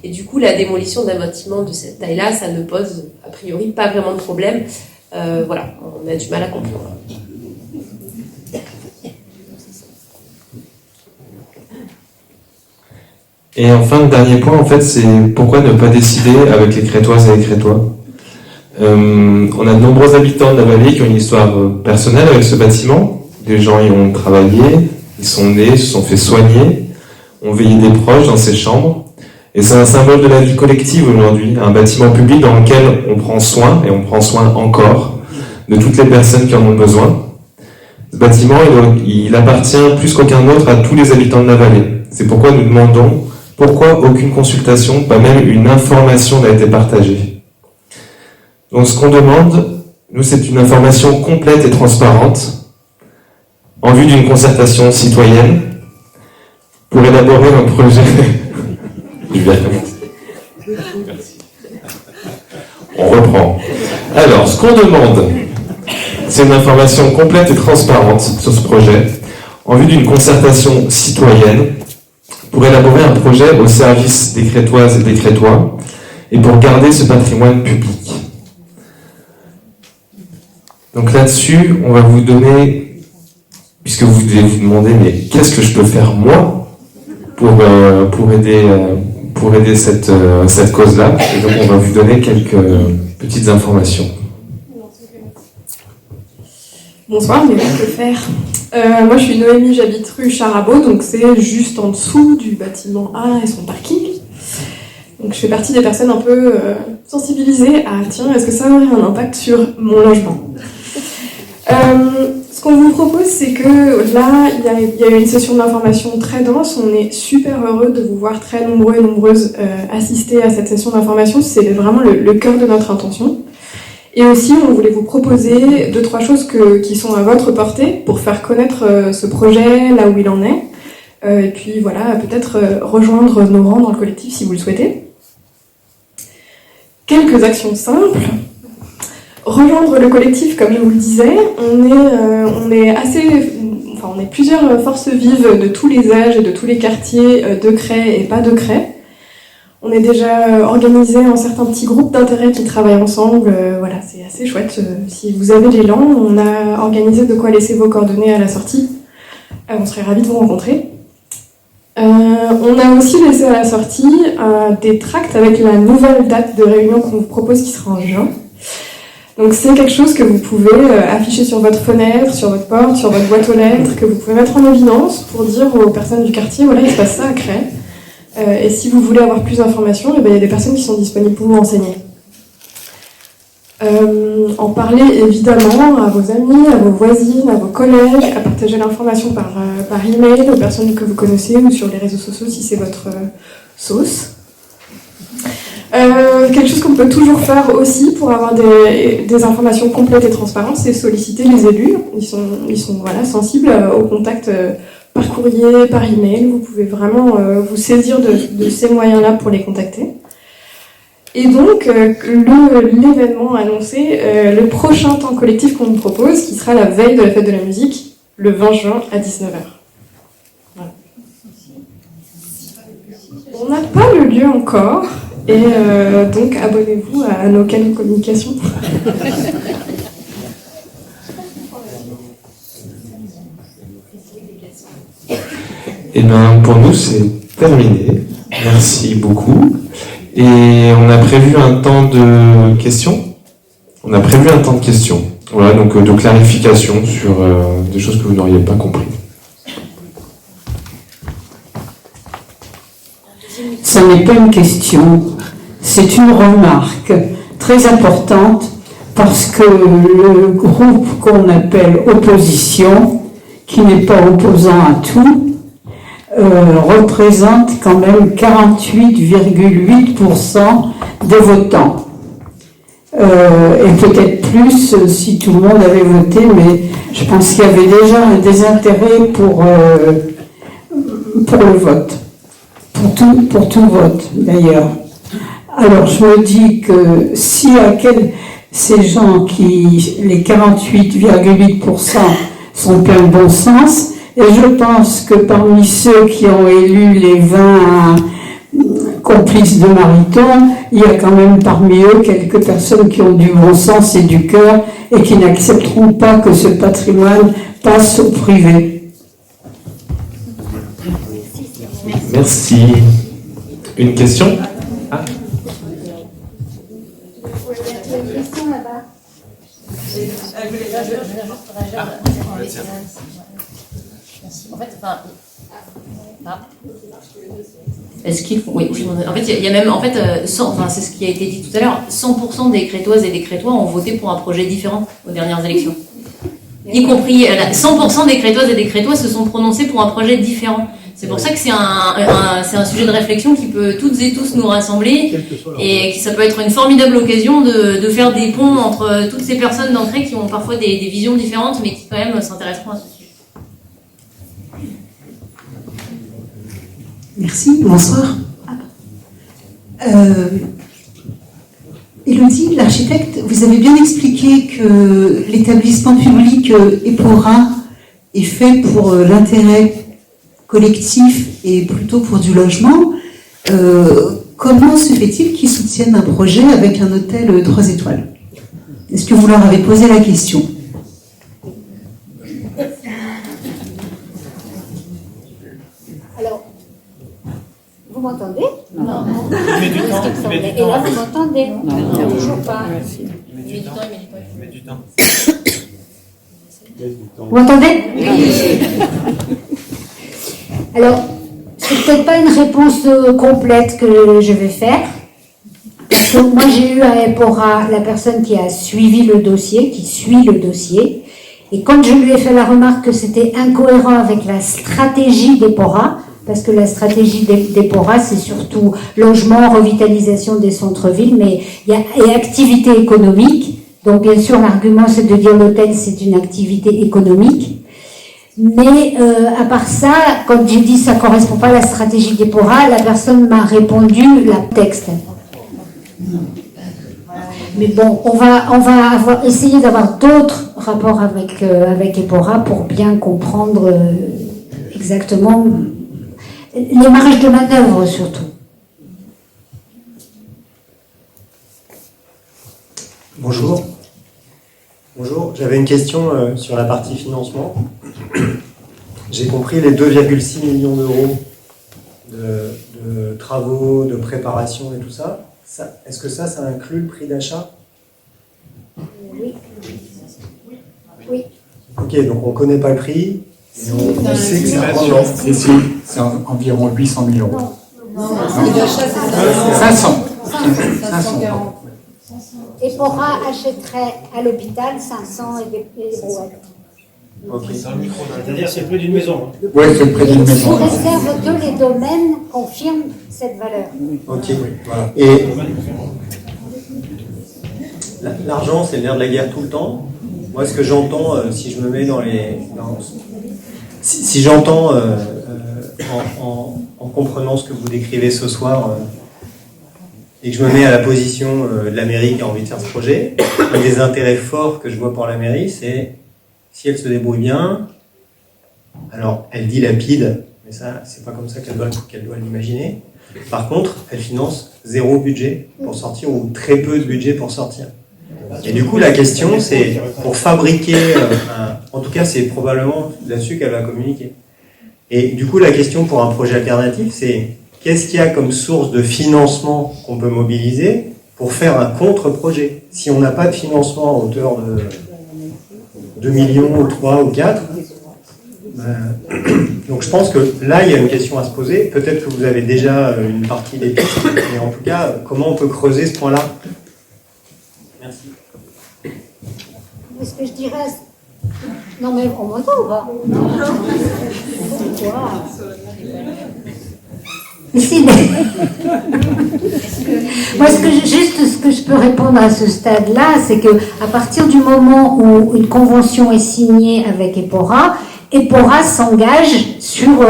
Et du coup, la démolition d'un bâtiment de cette taille-là, ça ne pose a priori pas vraiment de problème. Voilà, on a du mal à comprendre. Et enfin, le dernier point, en fait, c'est pourquoi ne pas décider avec les Crétoises et les Crétois. On a de nombreux habitants de la vallée qui ont une histoire personnelle avec ce bâtiment. Des gens y ont travaillé, ils sont nés, se sont fait soigner, ont veillé des proches dans ces chambres. Et c'est un symbole de la vie collective aujourd'hui, un bâtiment public dans lequel on prend soin, et on prend soin encore, de toutes les personnes qui en ont besoin. Ce bâtiment, il appartient plus qu'aucun autre à tous les habitants de la vallée. C'est pourquoi nous demandons pourquoi aucune consultation, pas même une information n'a été partagée. Donc ce qu'on demande, nous, c'est une information complète et transparente en vue d'une concertation citoyenne pour élaborer un projet. Je vais commencer. Merci. On reprend. Alors, ce qu'on demande, c'est une information complète et transparente sur ce projet en vue d'une concertation citoyenne pour élaborer un projet au service des Crétoises et des Crétois et pour garder ce patrimoine public. Donc là-dessus, on va vous donner, puisque vous devez vous demander, mais qu'est-ce que je peux faire moi pour aider cette cause-là? Et donc on va vous donner quelques petites informations. Bonsoir, mais que faire? Moi je suis Noémie, j'habite rue Charabaud, donc c'est juste en dessous du bâtiment A et son parking. Donc je fais partie des personnes un peu sensibilisées à tiens, est-ce que ça aurait un impact sur mon logement? Ce qu'on vous propose, c'est que là, il y a eu une session d'information très dense. On est super heureux de vous voir très nombreux et nombreuses assister à cette session d'information. C'est vraiment le cœur de notre intention. Et aussi, on voulait vous proposer 2-3 choses qui sont à votre portée pour faire connaître ce projet, là où il en est. Et puis voilà, peut-être rejoindre nos rangs dans le collectif si vous le souhaitez. Quelques actions simples. Rejoindre le collectif, comme je vous le disais, on est plusieurs forces vives de tous les âges et de tous les quartiers de Cray et pas de Cray. On est déjà organisé en certains petits groupes d'intérêt qui travaillent ensemble. Voilà, c'est assez chouette. Si vous avez l'élan, on a organisé de quoi laisser vos coordonnées à la sortie. On serait ravis de vous rencontrer. On a aussi laissé à la sortie des tracts avec la nouvelle date de réunion qu'on vous propose qui sera en juin. Donc c'est quelque chose que vous pouvez afficher sur votre fenêtre, sur votre porte, sur votre boîte aux lettres, que vous pouvez mettre en évidence pour dire aux personnes du quartier, voilà, il se passe ça à Cray. Et si vous voulez avoir plus d'informations, il y a des personnes qui sont disponibles pour vous renseigner. En parler évidemment à vos amis, à vos voisines, à vos collègues, à partager l'information par email aux personnes que vous connaissez ou sur les réseaux sociaux si c'est votre sauce. Quelque chose qu'on peut toujours faire aussi pour avoir des informations complètes et transparentes, c'est solliciter les élus. Ils sont voilà, sensibles au contact par courrier, par email. Vous pouvez vraiment vous saisir de ces moyens-là pour les contacter. Et donc, l'événement annoncé, le prochain temps collectif qu'on vous propose, qui sera la veille de la fête de la musique, le 20 juin à 19h. Voilà. On n'a pas le lieu encore. Et donc, abonnez-vous à nos canaux de communication. Et bien, pour nous, c'est terminé. Merci beaucoup. Et on a prévu un temps de questions. Voilà, donc de clarification sur des choses que vous n'auriez pas compris. Ce n'est pas une question, c'est une remarque très importante parce que le groupe qu'on appelle opposition, qui n'est pas opposant à tout, représente quand même 48,8% des votants. Et peut-être plus si tout le monde avait voté, mais je pense qu'il y avait déjà un désintérêt pour le vote, pour tout vote d'ailleurs. Alors je me dis que si ces gens les 48,8% sont plein de bon sens, et je pense que parmi ceux qui ont élu les 20 complices de Mariton, il y a quand même parmi eux quelques personnes qui ont du bon sens et du cœur et qui n'accepteront pas que ce patrimoine passe au privé. Merci. Une question? Ah. En fait, est-ce qu'il faut... Oui, en fait, il y a même, en fait, c'est ce qui a été dit tout à l'heure, 100% des Crétoises et des Crétois ont voté pour un projet différent aux dernières élections. Y compris, 100% des Crétoises et des Crétois se sont prononcés pour un projet différent. C'est pour ça que c'est un sujet de réflexion qui peut toutes et tous nous rassembler et que ça peut être une formidable occasion de faire des ponts entre toutes ces personnes d'entrée qui ont parfois des visions différentes mais qui quand même s'intéresseront à ce sujet. Merci, bonsoir. Élodie, l'architecte, vous avez bien expliqué que l'établissement public Epora est fait pour l'intérêt collectif et plutôt pour du logement. Comment se fait-il qu'ils soutiennent un projet avec un hôtel 3 étoiles? Est-ce que vous leur avez posé la question? Alors, vous m'entendez? Non. Mais du temps. Et là, vous m'entendez? Non, toujours pas. Mais du temps. Vous m'entendez? Oui. Alors, c'est peut-être pas une réponse complète que je vais faire. Parce que moi, j'ai eu à Epora la personne qui a suivi le dossier, qui suit le dossier. Et quand je lui ai fait la remarque que c'était incohérent avec la stratégie d'Epora, parce que la stratégie d'Epora, c'est surtout logement, revitalisation des centres-villes, mais il y a activité économique. Donc, bien sûr, l'argument, c'est de dire l'hôtel, c'est une activité économique. Mais à part ça, quand j'ai dit ça ne correspond pas à la stratégie d'Epora, la personne m'a répondu la texte. Mais bon, on va essayer d'avoir d'autres rapports avec Epora pour bien comprendre exactement les marges de manœuvre surtout. Bonjour. Bonjour, j'avais une question sur la partie financement. J'ai compris les 2,6 millions d'euros de travaux, de préparation et tout ça. Est-ce que ça inclut le prix d'achat? Oui. Oui. Ok, donc on ne connaît pas le prix, mais on sait que c'est un c'est environ 800 000 euros. Non, 500. Epora achèterait à l'hôpital 500 et des brouettes. Ok. C'est-à-dire c'est le prix d'une maison. Oui, c'est le prix d'une maison. Sous réserve que les domaines confirment cette valeur. Ok, voilà. Et l'argent, c'est le nerf de la guerre tout le temps. Moi, ce que j'entends, si je me mets si j'entends en comprenant ce que vous décrivez ce soir, et que je me mets à la position de la mairie qui a envie de faire ce projet, un des intérêts forts que je vois pour la mairie, c'est si elle se débrouille bien, alors elle dilapide, mais ça, c'est pas comme ça qu'elle doit l'imaginer. Par contre, elle finance 0 budget pour sortir ou très peu de budget pour sortir. Et du coup, la question, c'est pour fabriquer, en tout cas, c'est probablement là-dessus qu'elle va communiquer. Et du coup, la question pour un projet alternatif, c'est qu'est-ce qu'il y a comme source de financement qu'on peut mobiliser pour faire un contre-projet? Si on n'a pas de financement à hauteur de 2 millions, ou 3 ou 4, donc je pense que là, il y a une question à se poser. Peut-être que vous avez déjà une partie des pistes, mais en tout cas, comment on peut creuser ce point-là? Merci. Est-ce que je dirais... Non mais on m'entend ou pas? Non. Si, mais... Moi, ce que je peux répondre à ce stade-là, c'est que à partir du moment où une convention est signée avec EPORA, EPORA s'engage sur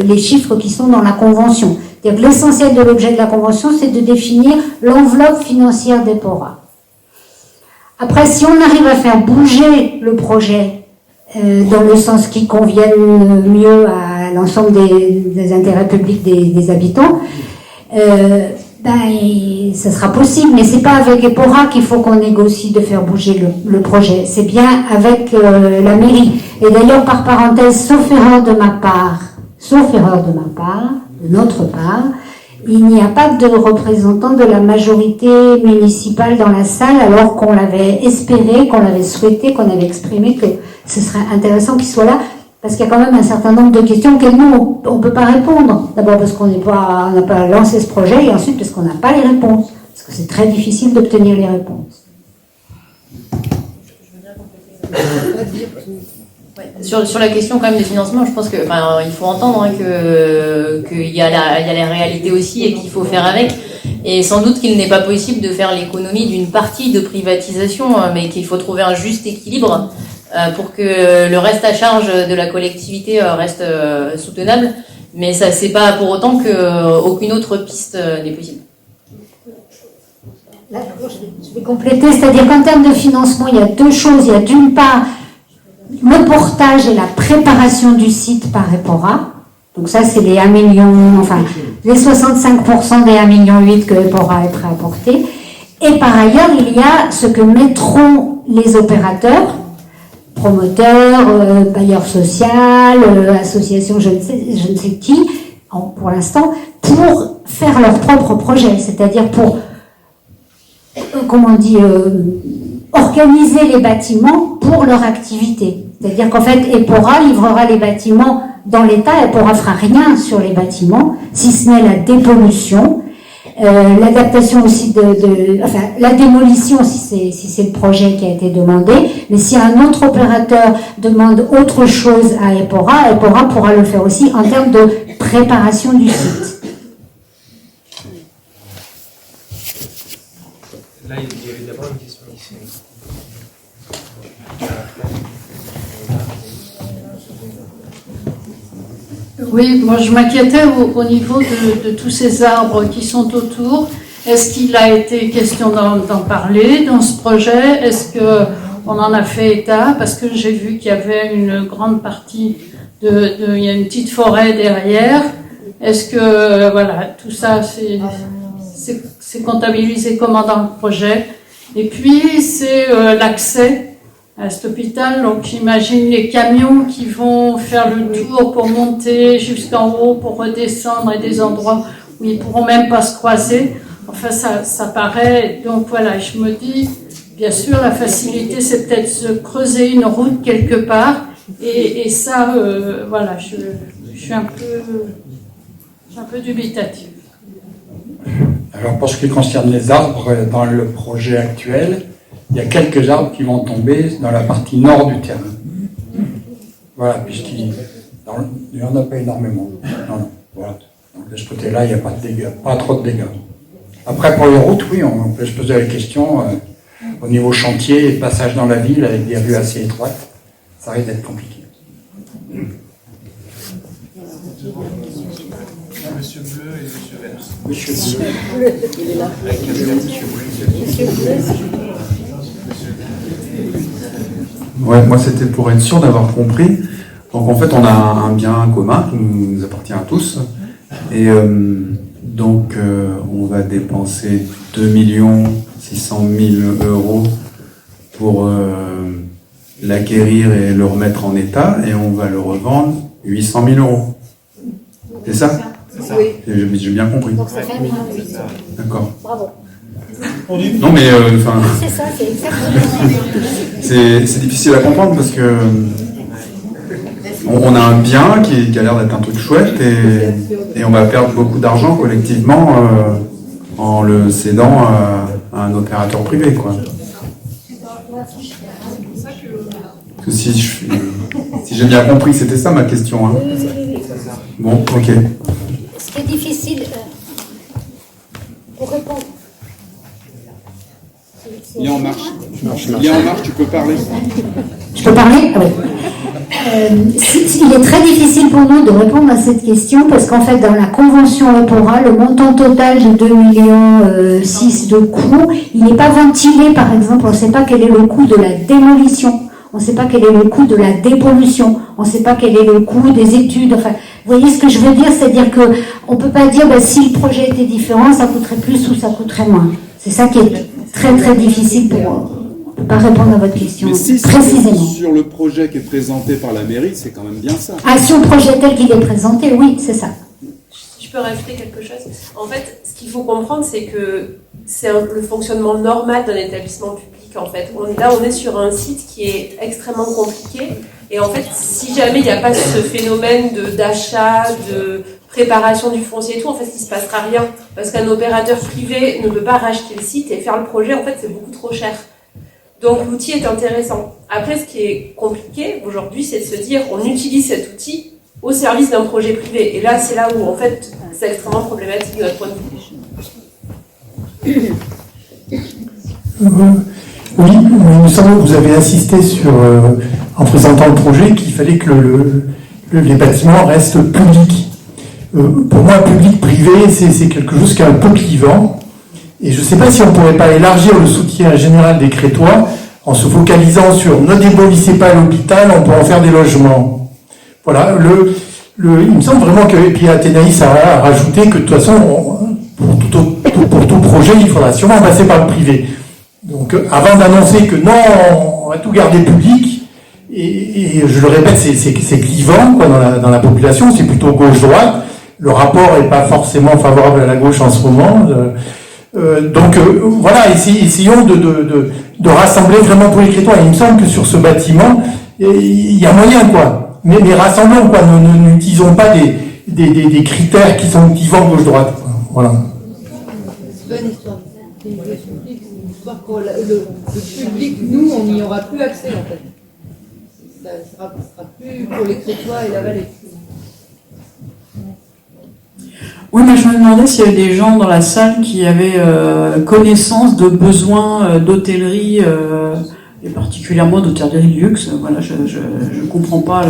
les chiffres qui sont dans la convention. C'est-à-dire que l'essentiel de l'objet de la convention, c'est de définir l'enveloppe financière d'EPORA. Après, si on arrive à faire bouger le projet dans le sens qui convienne mieux à l'ensemble des intérêts publics des habitants, ça sera possible, mais c'est pas avec EPORA qu'il faut qu'on négocie de faire bouger le projet, c'est bien avec la mairie. Et d'ailleurs, par parenthèse, sauf erreur de notre part, il n'y a pas de représentant de la majorité municipale dans la salle, alors qu'on l'avait espéré, qu'on l'avait souhaité, qu'on avait exprimé que ce serait intéressant qu'il soit là, parce qu'il y a quand même un certain nombre de questions auxquelles nous, on ne peut pas répondre. D'abord parce qu'on n'a pas lancé ce projet, et ensuite parce qu'on n'a pas les réponses, parce que c'est très difficile d'obtenir les réponses. Sur la question quand même des financements, je pense que il faut entendre qu'il y a la réalité aussi et qu'il faut faire avec. Et sans doute qu'il n'est pas possible de faire l'économie d'une partie de privatisation, mais qu'il faut trouver un juste équilibre pour que le reste à charge de la collectivité reste soutenable. Mais ça, c'est pas pour autant qu'aucune autre piste n'est possible. Là, je vais compléter, c'est-à-dire qu'en termes de financement, il y a deux choses. Il y a d'une part le portage et la préparation du site par EPORA. Donc ça, c'est les 1 million, les 65% des 1,8 million que EPORA est prêt à apporter. Et par ailleurs, il y a ce que mettront les opérateurs, promoteurs, bailleurs sociaux, associations, je ne sais qui, pour l'instant, pour faire leur propre projet. C'est-à-dire pour, organiser les bâtiments pour leur activité. C'est-à-dire qu'en fait, EPORA livrera les bâtiments dans l'état, EPORA fera rien sur les bâtiments, si ce n'est la dépollution, l'adaptation aussi la démolition si c'est le projet qui a été demandé, mais si un autre opérateur demande autre chose à EPORA, EPORA pourra le faire aussi en termes de préparation du site. Là, il y avait d'abord une question ici. Oui, moi je m'inquiétais au niveau de tous ces arbres qui sont autour. Est-ce qu'il a été question d'en parler dans ce projet? Est-ce qu'on en a fait état? Parce que j'ai vu qu'il y avait une grande partie il y a une petite forêt derrière. Est-ce que, tout ça c'est comptabilisé comment dans le projet? Et puis c'est l'accès à cet hôpital, donc j'imagine les camions qui vont faire le tour pour monter jusqu'en haut, pour redescendre, et des endroits où ils ne pourront même pas se croiser. Enfin, ça paraît... Donc voilà, je me dis, bien sûr, la facilité, c'est peut-être se creuser une route quelque part, et ça, je suis un peu dubitative. Alors, pour ce qui concerne les arbres, dans le projet actuel, il y a quelques arbres qui vont tomber dans la partie nord du terrain. Voilà, puisqu'il n'y en a pas énormément. Non, voilà. Donc de ce côté-là, il n'y a pas de dégâts, pas trop de dégâts. Après, pour les routes, oui, on peut se poser la question, au niveau chantier et passage dans la ville avec des rues assez étroites, ça risque d'être compliqué. Monsieur Bleu et Monsieur Vert. Monsieur Bleu. Il est là. Monsieur Bleu. Ouais, moi c'était pour être sûr d'avoir compris. Donc en fait on a un bien commun qui nous appartient à tous. Et donc on va dépenser 2 600 000 euros pour l'acquérir et le remettre en état. Et on va le revendre 800 000 euros. C'est ça? Oui. J'ai bien compris. Donc ça fait 1,8 million. D'accord. Bravo. Non mais C'est ça, c'est exactement. c'est difficile à comprendre parce que on a un bien qui a l'air d'être un truc chouette et on va perdre beaucoup d'argent collectivement en le cédant à un opérateur privé, quoi. Parce que si j'ai bien compris, c'était ça ma question. Hein. Bon, ok. Ce qui est difficile pour répondre. Il est en marche. Il est en marche, tu peux parler. Je peux parler? Ah oui. Il est très difficile pour nous de répondre à cette question parce qu'en fait, dans la convention EPORA, le montant total de 2,6 millions de coûts, il n'est pas ventilé, par exemple, on ne sait pas quel est le coût de la démolition, on ne sait pas quel est le coût de la dépollution, on ne sait pas quel est le coût des études, enfin, vous voyez ce que je veux dire, c'est-à-dire qu'on ne peut pas dire si le projet était différent, ça coûterait plus ou ça coûterait moins. C'est ça qui est très très difficile pour ne pas répondre à votre question. Mais si précisément. sur le projet qui est présenté par la mairie, c'est quand même bien ça. Ah, sur le projet tel qu'il est présenté, oui, c'est ça. Si je peux rajouter quelque chose. En fait, ce qu'il faut comprendre, c'est que c'est le fonctionnement normal d'un établissement public, en fait. On est sur un site qui est extrêmement compliqué. Et en fait, si jamais il n'y a pas ce phénomène d'achat, de préparation du foncier et tout, en fait, il ne se passera rien. Parce qu'un opérateur privé ne peut pas racheter le site et faire le projet, en fait, c'est beaucoup trop cher. Donc l'outil est intéressant. Après, ce qui est compliqué aujourd'hui, c'est de se dire on utilise cet outil au service d'un projet privé. Et là, c'est là où, en fait, c'est extrêmement problématique de notre point de vue. Oui, il me semble que vous avez insisté sur, en présentant le projet, qu'il fallait que les bâtiments restent publics. Pour moi, public-privé, c'est quelque chose qui est un peu clivant. Et je ne sais pas si on ne pourrait pas élargir le soutien général des Crétois en se focalisant sur ne démolissez pas l'hôpital, on peut en faire des logements. Voilà, il me semble vraiment que, et puis Athénaïs a rajouté que de toute façon, pour tout projet, il faudra sûrement passer par le privé. Donc avant d'annoncer que non, on va tout garder public, et je le répète, c'est clivant quoi, dans la population, c'est plutôt gauche-droite. Le rapport n'est pas forcément favorable à la gauche en ce moment. Donc voilà, essayons de rassembler vraiment tous les Crétois. Il me semble que sur ce bâtiment, il y a moyen, quoi. Mais rassemblons, quoi. N'utilisons pas des critères qui sont clivants gauche-droite. Voilà. C'est pas une histoire de public, c'est une histoire pour le public. Nous, on n'y aura plus accès, en fait. Ça sera plus pour les Crétois et la vallée. Oui, mais je me demandais s'il y avait des gens dans la salle qui avaient connaissance de besoins d'hôtellerie, et particulièrement d'hôtellerie de luxe. Voilà, je comprends pas.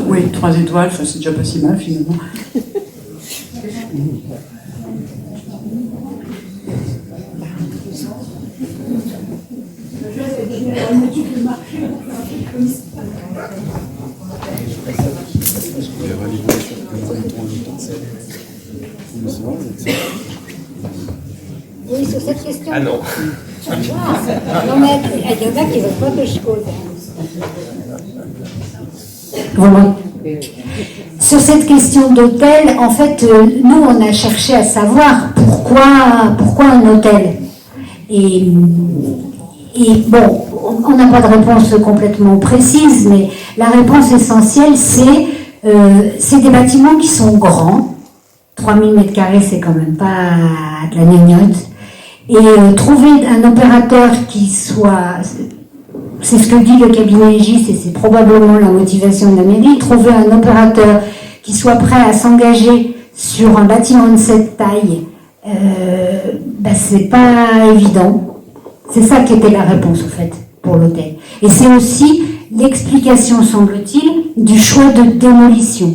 Oui, 3 étoiles, c'est déjà pas si mal finalement. Oui, sur cette question. Ah non. Non, mais il y en a qui ne veulent pas que je cause. Voilà. Sur cette question d'hôtel, en fait, nous, on a cherché à savoir pourquoi un hôtel. Et bon, on n'a pas de réponse complètement précise, mais la réponse essentielle, c'est des bâtiments qui sont grands. 3000 m², c'est quand même pas de la gnognotte. Et trouver un opérateur qui soit... C'est ce que dit le cabinet Aegis et c'est probablement la motivation de la mairie. Trouver un opérateur qui soit prêt à s'engager sur un bâtiment de cette taille, c'est pas évident. C'est ça qui était la réponse, en fait, pour l'hôtel. Et c'est aussi l'explication, semble-t-il, du choix de démolition.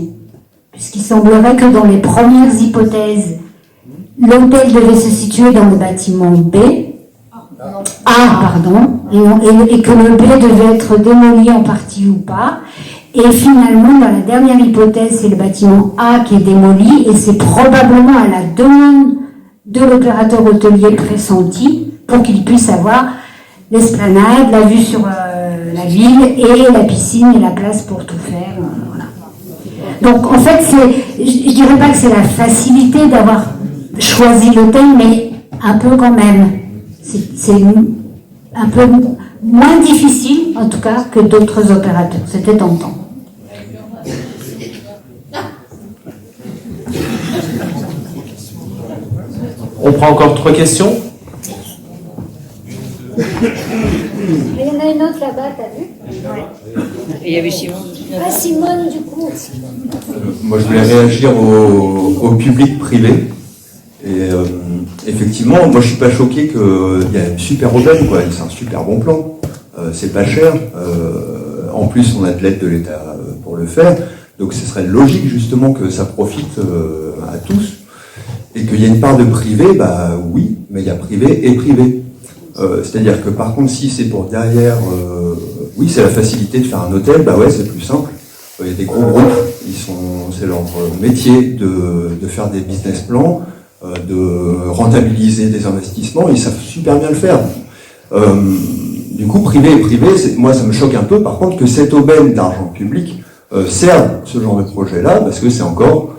Puisqu'il semblerait que dans les premières hypothèses, l'hôtel devait se situer dans le bâtiment B, et que le B devait être démoli en partie ou pas. Et finalement, dans la dernière hypothèse, c'est le bâtiment A qui est démoli, et c'est probablement à la demande de l'opérateur hôtelier pressenti pour qu'il puisse avoir l'esplanade, la vue sur la ville et la piscine et la place pour tout faire. Voilà. Donc en fait, je dirais pas que c'est la facilité d'avoir choisi l'hôtel, mais un peu quand même. C'est un peu moins difficile, en tout cas, que d'autres opérateurs. C'était tentant. On prend encore 3 questions. Il y en a une autre là-bas, t'as vu? Et il y avait Simone. Ah, Simone, du coup. Moi, je voulais réagir au public privé. Et effectivement, moi, je suis pas choqué qu'il y a une super aubaine, quoi. C'est un super bon plan. C'est pas cher. En plus, on a de l'aide de l'État pour le faire. Donc, ce serait logique, justement, que ça profite à tous. Et qu'il y a une part de privé, bah oui, mais il y a privé et privé. C'est-à-dire que par contre, si c'est pour derrière, oui, c'est la facilité de faire un hôtel, bah ouais, c'est plus simple. Il y a des gros groupes, c'est leur métier de faire des business plans, de rentabiliser des investissements, ils savent super bien le faire. Du coup, privé et privé, moi ça me choque un peu, par contre, que cette aubaine d'argent public serve ce genre de projet-là, parce que c'est encore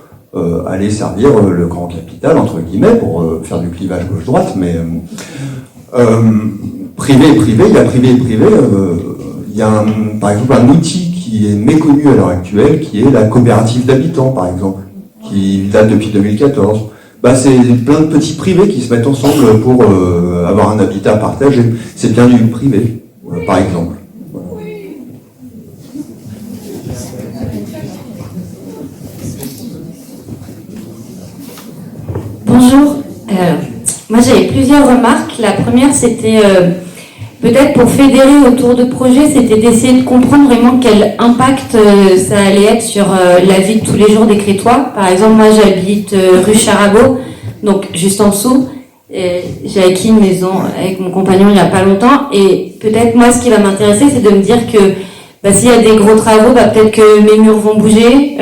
aller servir le grand capital, entre guillemets, pour faire du clivage gauche-droite, mais privé et privé, il y a privé et privé, il y a par exemple un outil qui est méconnu à l'heure actuelle, qui est la coopérative d'habitants, par exemple, qui date depuis 2014. Bah, c'est plein de petits privés qui se mettent ensemble pour avoir un habitat partagé. C'est bien du privé, par exemple. Bonjour. Moi, j'avais plusieurs remarques. La première, c'était peut-être pour fédérer autour de projets, c'était d'essayer de comprendre vraiment quel impact ça allait être sur la vie de tous les jours des Crétois. Par exemple, moi, j'habite rue Charagot, donc juste en dessous. J'ai acquis une maison avec mon compagnon il n'y a pas longtemps. Et peut-être, moi, ce qui va m'intéresser, c'est de me dire que s'il y a des gros travaux, peut-être que mes murs vont bouger.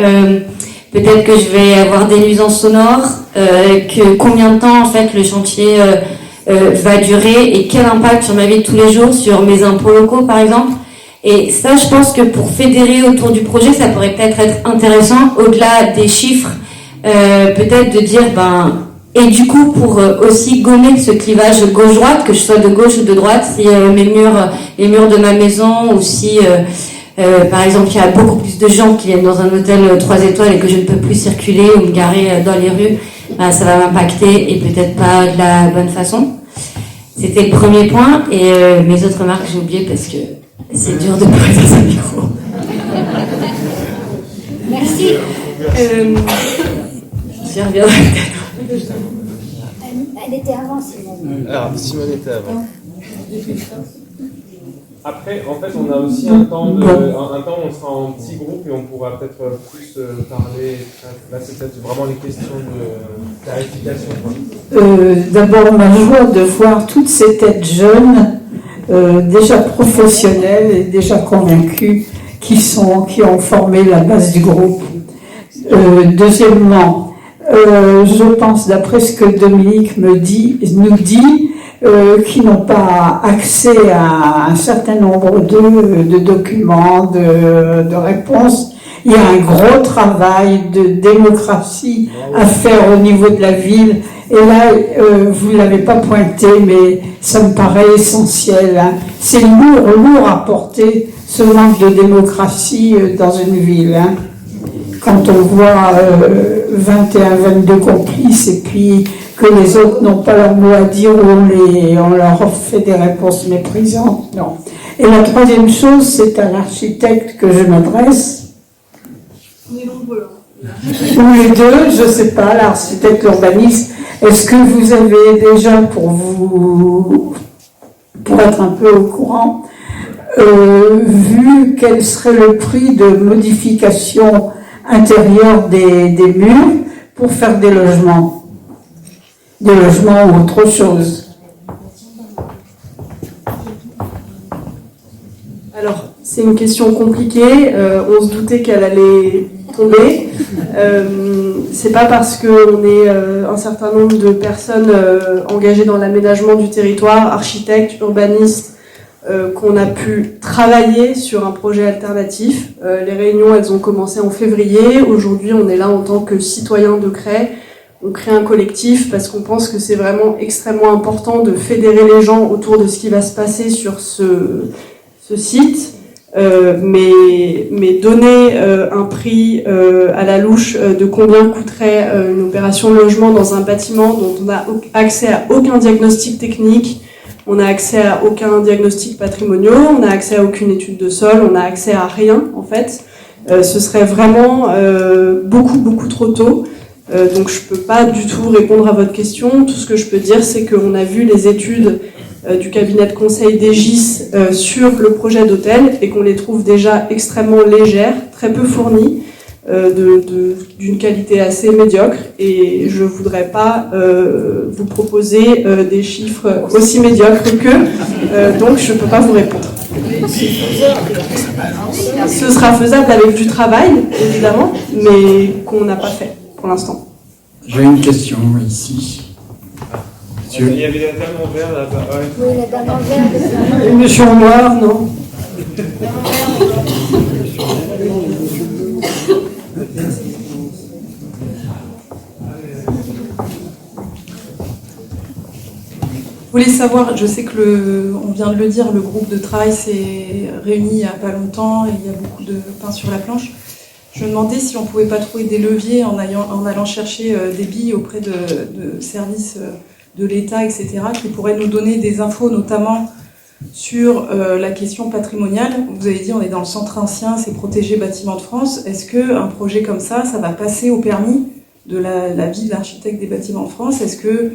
Peut-être que je vais avoir des nuisances sonores, que combien de temps en fait le chantier va durer et quel impact sur ma vie de tous les jours, sur mes impôts locaux par exemple. Et ça, je pense que pour fédérer autour du projet, ça pourrait peut-être être intéressant, au-delà des chiffres, peut-être de dire, et du coup pour aussi gommer ce clivage gauche-droite, que je sois de gauche ou de droite, si les murs de ma maison ou si... par exemple, il y a beaucoup plus de gens qui viennent dans un hôtel 3 étoiles et que je ne peux plus circuler ou me garer dans les rues, ça va m'impacter et peut-être pas de la bonne façon. C'était le premier point. Et mes autres remarques, j'ai oublié parce que c'est dur de parler dans un micro. Merci. J'y reviendrai peut-être. Elle était avant, Simone. Alors, Simone était avant. Après, en fait, on a aussi un temps où on sera en petit groupe et on pourra peut-être plus parler. Là, c'est peut-être vraiment les questions de clarification. D'abord, ma joie de voir toutes ces têtes jeunes, déjà professionnelles et déjà convaincues, qui ont formé la base du groupe. Deuxièmement, je pense, d'après ce que Dominique nous dit, qui n'ont pas accès à un certain nombre de documents, de réponses. Il y a un gros travail de démocratie à faire au niveau de la ville. Et là, vous ne l'avez pas pointé, mais ça me paraît essentiel. Hein. C'est lourd à porter, ce manque de démocratie dans une ville. Hein. Quand on voit 21, 22 complices et puis que les autres n'ont pas leur mot à dire ou on leur fait des réponses méprisantes. Non. Et la troisième chose, c'est à l'architecte que je m'adresse. On est nombreux. Ou les deux, je ne sais pas, l'architecte urbaniste. Est-ce que vous avez déjà, pour être un peu au courant, vu quel serait le prix de modification intérieure des murs pour faire des logements ou autre chose? Alors, c'est une question compliquée. On se doutait qu'elle allait tomber. C'est pas parce qu'on est un certain nombre de personnes engagées dans l'aménagement du territoire, architectes, urbanistes, qu'on a pu travailler sur un projet alternatif. Les réunions, elles ont commencé en février. Aujourd'hui, on est là en tant que citoyen de Cray. On crée un collectif parce qu'on pense que c'est vraiment extrêmement important de fédérer les gens autour de ce qui va se passer sur ce site. Mais donner un prix à la louche de combien coûterait une opération de logement dans un bâtiment dont on n'a accès à aucun diagnostic technique, on n'a accès à aucun diagnostic patrimonial, on n'a accès à aucune étude de sol, on n'a accès à rien en fait, ce serait vraiment beaucoup trop tôt. Donc je peux pas du tout répondre à votre question. Tout ce que je peux dire, c'est qu'on a vu les études du cabinet de conseil d'Egis sur le projet d'hôtel et qu'on les trouve déjà extrêmement légères, très peu fournies, d'une qualité assez médiocre. Et je voudrais pas vous proposer des chiffres aussi médiocres qu'eux, donc je peux pas vous répondre. Ce sera faisable avec du travail, évidemment, mais qu'on n'a pas fait pour l'instant. J'ai une question ici. Monsieur. Il y avait la dame en vert là-bas. Ouais. Oui, la dame en vert. Et monsieur en noir, non? Vous voulez savoir, je sais que on vient de le dire, le groupe de travail s'est réuni il n'y a pas longtemps et il y a beaucoup de pain sur la planche. Je me demandais si on ne pouvait pas trouver des leviers en allant chercher des billes auprès de services de l'État, etc., qui pourraient nous donner des infos, notamment sur la question patrimoniale. Vous avez dit on est dans le centre ancien, c'est protégé bâtiment de France. Est-ce qu'un projet comme ça va passer au permis de l'avis de l'architecte des bâtiments de France? Est-ce que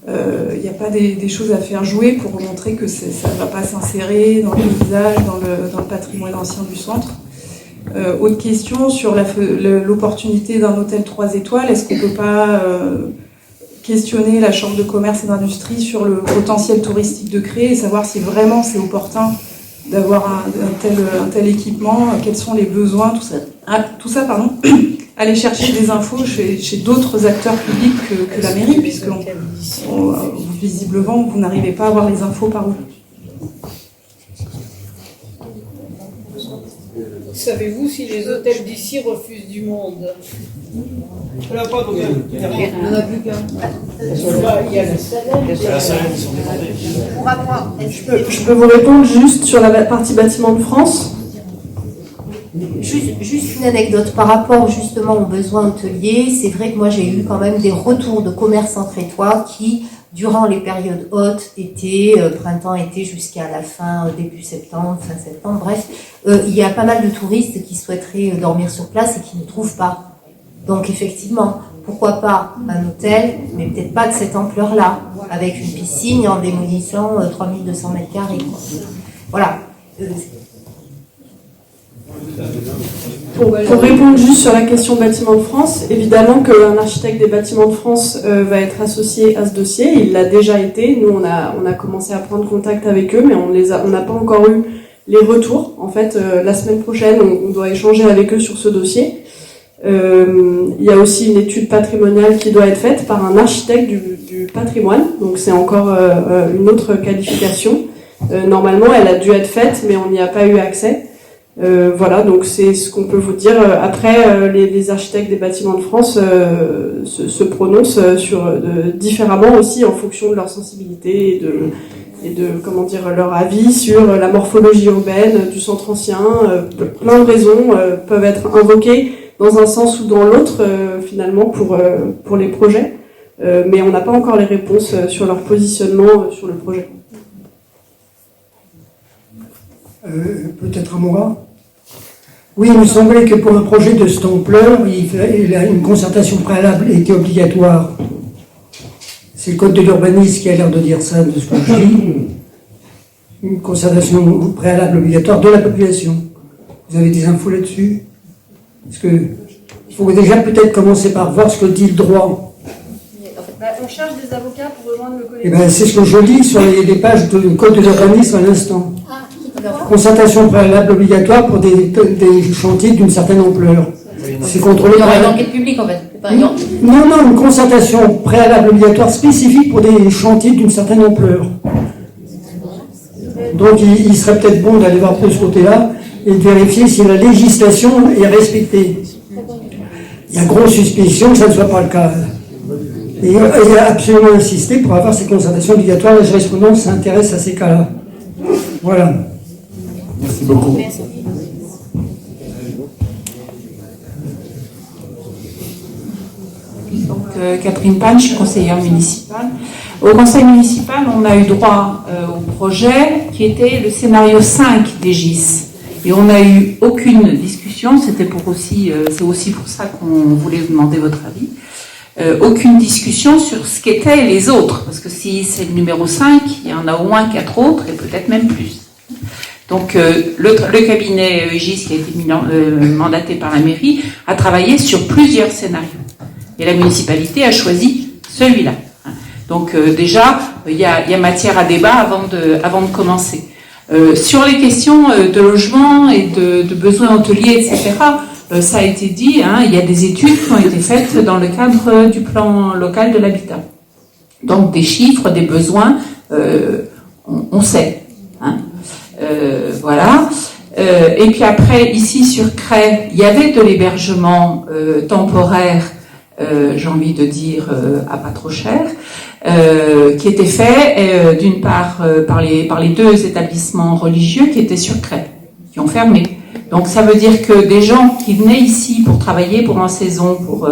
il n'y a pas des choses à faire jouer pour montrer que ça ne va pas s'insérer dans le paysage, dans le patrimoine ancien du centre? Autre question sur l'opportunité d'un hôtel 3 étoiles. Est-ce qu'on ne peut pas questionner la Chambre de commerce et d'industrie sur le potentiel touristique de Cray et savoir si vraiment c'est opportun d'avoir un tel équipement, quels sont les besoins, tout ça, aller chercher des infos chez d'autres acteurs publics que la mairie, puisque visiblement vous n'arrivez pas à avoir les infos par où. Savez-vous si les hôtels d'ici refusent du monde? Il n'y en a plus qu'un. Il y a la salle. Je peux vous répondre juste sur la partie bâtiment de France. Juste une anecdote par rapport justement aux besoins hôteliers. C'est vrai que moi j'ai eu quand même des retours de commerçants crétois qui, durant les périodes hautes, été, printemps, été, jusqu'à la fin, début septembre, fin septembre, bref, il y a pas mal de touristes qui souhaiteraient dormir sur place et qui ne trouvent pas. Donc effectivement, pourquoi pas un hôtel, mais peut-être pas de cette ampleur-là, avec une piscine en démolissant 3200 mètres carrés. Voilà. Pour répondre juste sur la question bâtiment de France, évidemment qu'un architecte des bâtiments de France va être associé à ce dossier. Il l'a déjà été. Nous, on a commencé à prendre contact avec eux, mais on n'a pas encore eu les retours. En fait, la semaine prochaine, on doit échanger avec eux sur ce dossier. Il y a aussi une étude patrimoniale qui doit être faite par un architecte du patrimoine. Donc c'est encore une autre qualification. Normalement, elle a dû être faite, mais on n'y a pas eu accès. Voilà, donc c'est ce qu'on peut vous dire. Après, les architectes des bâtiments de France se prononcent différemment aussi en fonction de leur sensibilité et de comment dire, leur avis sur la morphologie urbaine du centre ancien. Plein de raisons peuvent être invoquées dans un sens ou dans l'autre, finalement, pour les projets. Mais on n'a pas encore les réponses sur leur positionnement sur le projet. Peut-être à moi. Oui, il me semblait que pour un projet de cette ampleur, une concertation préalable était obligatoire. C'est le code de l'urbanisme qui a l'air de dire ça, de ce que je dis. Une concertation préalable obligatoire de la population. Vous avez des infos là-dessus? Parce que il faut déjà peut-être commencer par voir ce que dit le droit. On cherche des avocats pour rejoindre le collectif. Eh ben, c'est ce que je lis sur les pages du code de l'urbanisme à l'instant. Concertation préalable obligatoire pour des chantiers d'une certaine ampleur. C'est contrôlé par une enquête publique en fait. Non, une concertation préalable obligatoire spécifique pour des chantiers d'une certaine ampleur. Donc il serait peut-être bon d'aller voir de ce côté-là et de vérifier si la législation est respectée. Il y a grosse suspicion que ça ne soit pas le cas. Et il a absolument insisté pour avoir ces concertations obligatoires. La jurisprudence s'intéresse à ces cas-là. Voilà. Merci beaucoup. Donc, Catherine Pan, je suis conseillère municipale. Au conseil municipal, on a eu droit au projet qui était le scénario 5 des GIS. Et on n'a eu aucune discussion, c'est aussi pour ça qu'on voulait vous demander votre avis. Aucune discussion sur ce qu'étaient les autres, parce que si c'est le numéro 5, il y en a au moins 4 autres, et peut-être même plus. Donc le cabinet GIS qui a été mandaté par la mairie a travaillé sur plusieurs scénarios. Et la municipalité a choisi celui-là. Donc déjà, il y a matière à débat avant de commencer. Sur les questions de logement et de besoins hôteliers, etc., ça a été dit, il y a des études qui ont été faites dans le cadre du plan local de l'habitat. Donc des chiffres, des besoins, on sait. Voilà. Et puis après, ici sur Cray, il y avait de l'hébergement temporaire, j'ai envie de dire à pas trop cher, qui était fait d'une part par les 2 établissements religieux qui étaient sur Cray, qui ont fermé. Donc ça veut dire que des gens qui venaient ici pour travailler, pour en saison, pour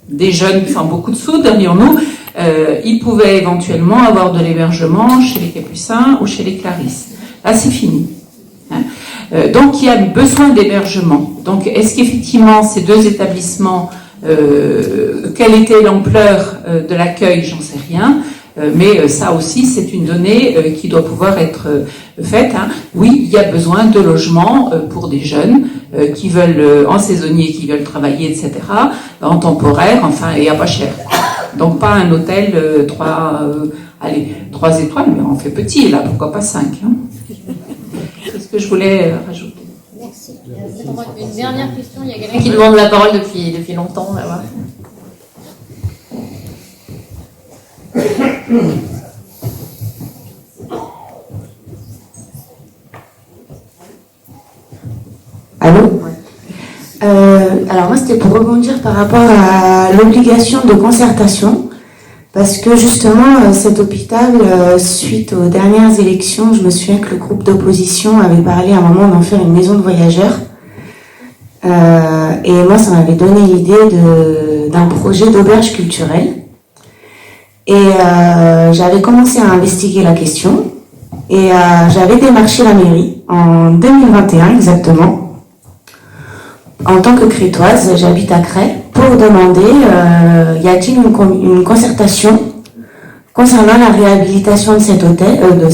des jeunes, enfin beaucoup de sous, dirions-nous, ils pouvaient éventuellement avoir de l'hébergement chez les Capucins ou chez les Clarisses. Là, c'est fini. Donc il y a besoin d'hébergement. Donc est-ce qu'effectivement ces 2 établissements, quelle était l'ampleur de l'accueil, j'en sais rien. Mais ça aussi, c'est une donnée qui doit pouvoir être faite. Oui, il y a besoin de logements pour des jeunes qui veulent, en saisonnier, qui veulent travailler, etc., en temporaire, enfin, et à pas cher. Donc pas un hôtel 3 étoiles, mais on fait petit, là, pourquoi pas 5. C'est ce que je voulais rajouter. Merci. Une dernière question, il y a quelqu'un qui demande la parole depuis longtemps, là-bas. Allô ? Alors moi c'était pour rebondir par rapport à l'obligation de concertation, parce que justement cet hôpital, suite aux dernières élections, je me souviens que le groupe d'opposition avait parlé à un moment d'en faire une maison de voyageurs, et moi ça m'avait donné l'idée d'un projet d'auberge culturelle. Et j'avais commencé à investiguer la question et j'avais démarché la mairie en 2021 exactement. En tant que crétoise, j'habite à Cray, pour demander y a-t-il une concertation concernant la réhabilitation de cet hôtel, de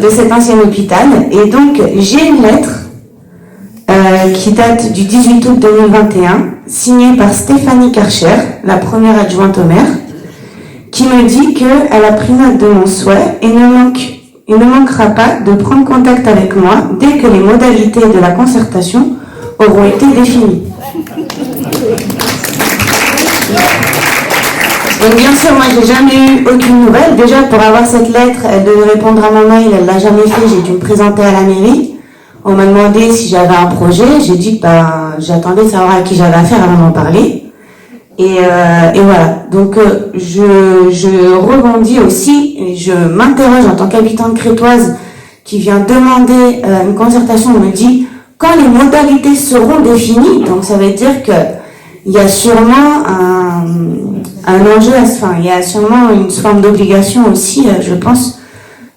cet ancien hôpital. Et donc j'ai une lettre qui date du 18 août 2021, signée par Stéphanie Karcher, la première adjointe au maire, qui me dit qu'elle a pris note de mon souhait et ne manquera pas de prendre contact avec moi dès que les modalités de la concertation auront été définies. Donc bien sûr, moi j'ai jamais eu aucune nouvelle. Déjà pour avoir cette lettre, elle devait répondre à mon mail, elle l'a jamais fait, j'ai dû me présenter à la mairie. On m'a demandé si j'avais un projet, j'ai dit que j'attendais de savoir à qui j'avais affaire avant d'en parler. Et voilà, donc je rebondis aussi, et je m'interroge en tant qu'habitante crétoise qui vient demander une concertation, on me dit quand les modalités seront définies, donc ça veut dire qu'il y a sûrement un enjeu, il y a sûrement une forme d'obligation aussi, je pense,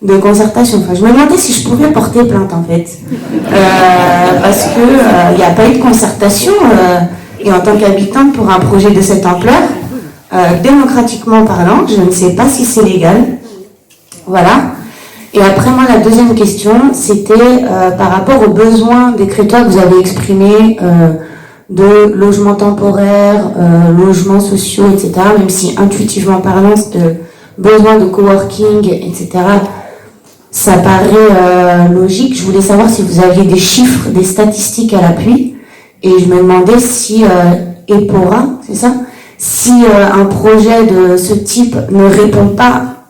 de concertation. Enfin, je me demandais si je pouvais porter plainte en fait, parce que il n'y a pas eu de concertation. Et en tant qu'habitante pour un projet de cette ampleur, démocratiquement parlant, je ne sais pas si c'est légal. Voilà. Et après, moi, la deuxième question, c'était par rapport aux besoins des crétois que vous avez exprimés de logements temporaires, logements sociaux, etc. Même si intuitivement parlant, de besoin de coworking, etc., ça paraît logique. Je voulais savoir si vous aviez des chiffres, des statistiques à l'appui. Et je me demandais si EPORA, c'est ça ? Si un projet de ce type ne répond pas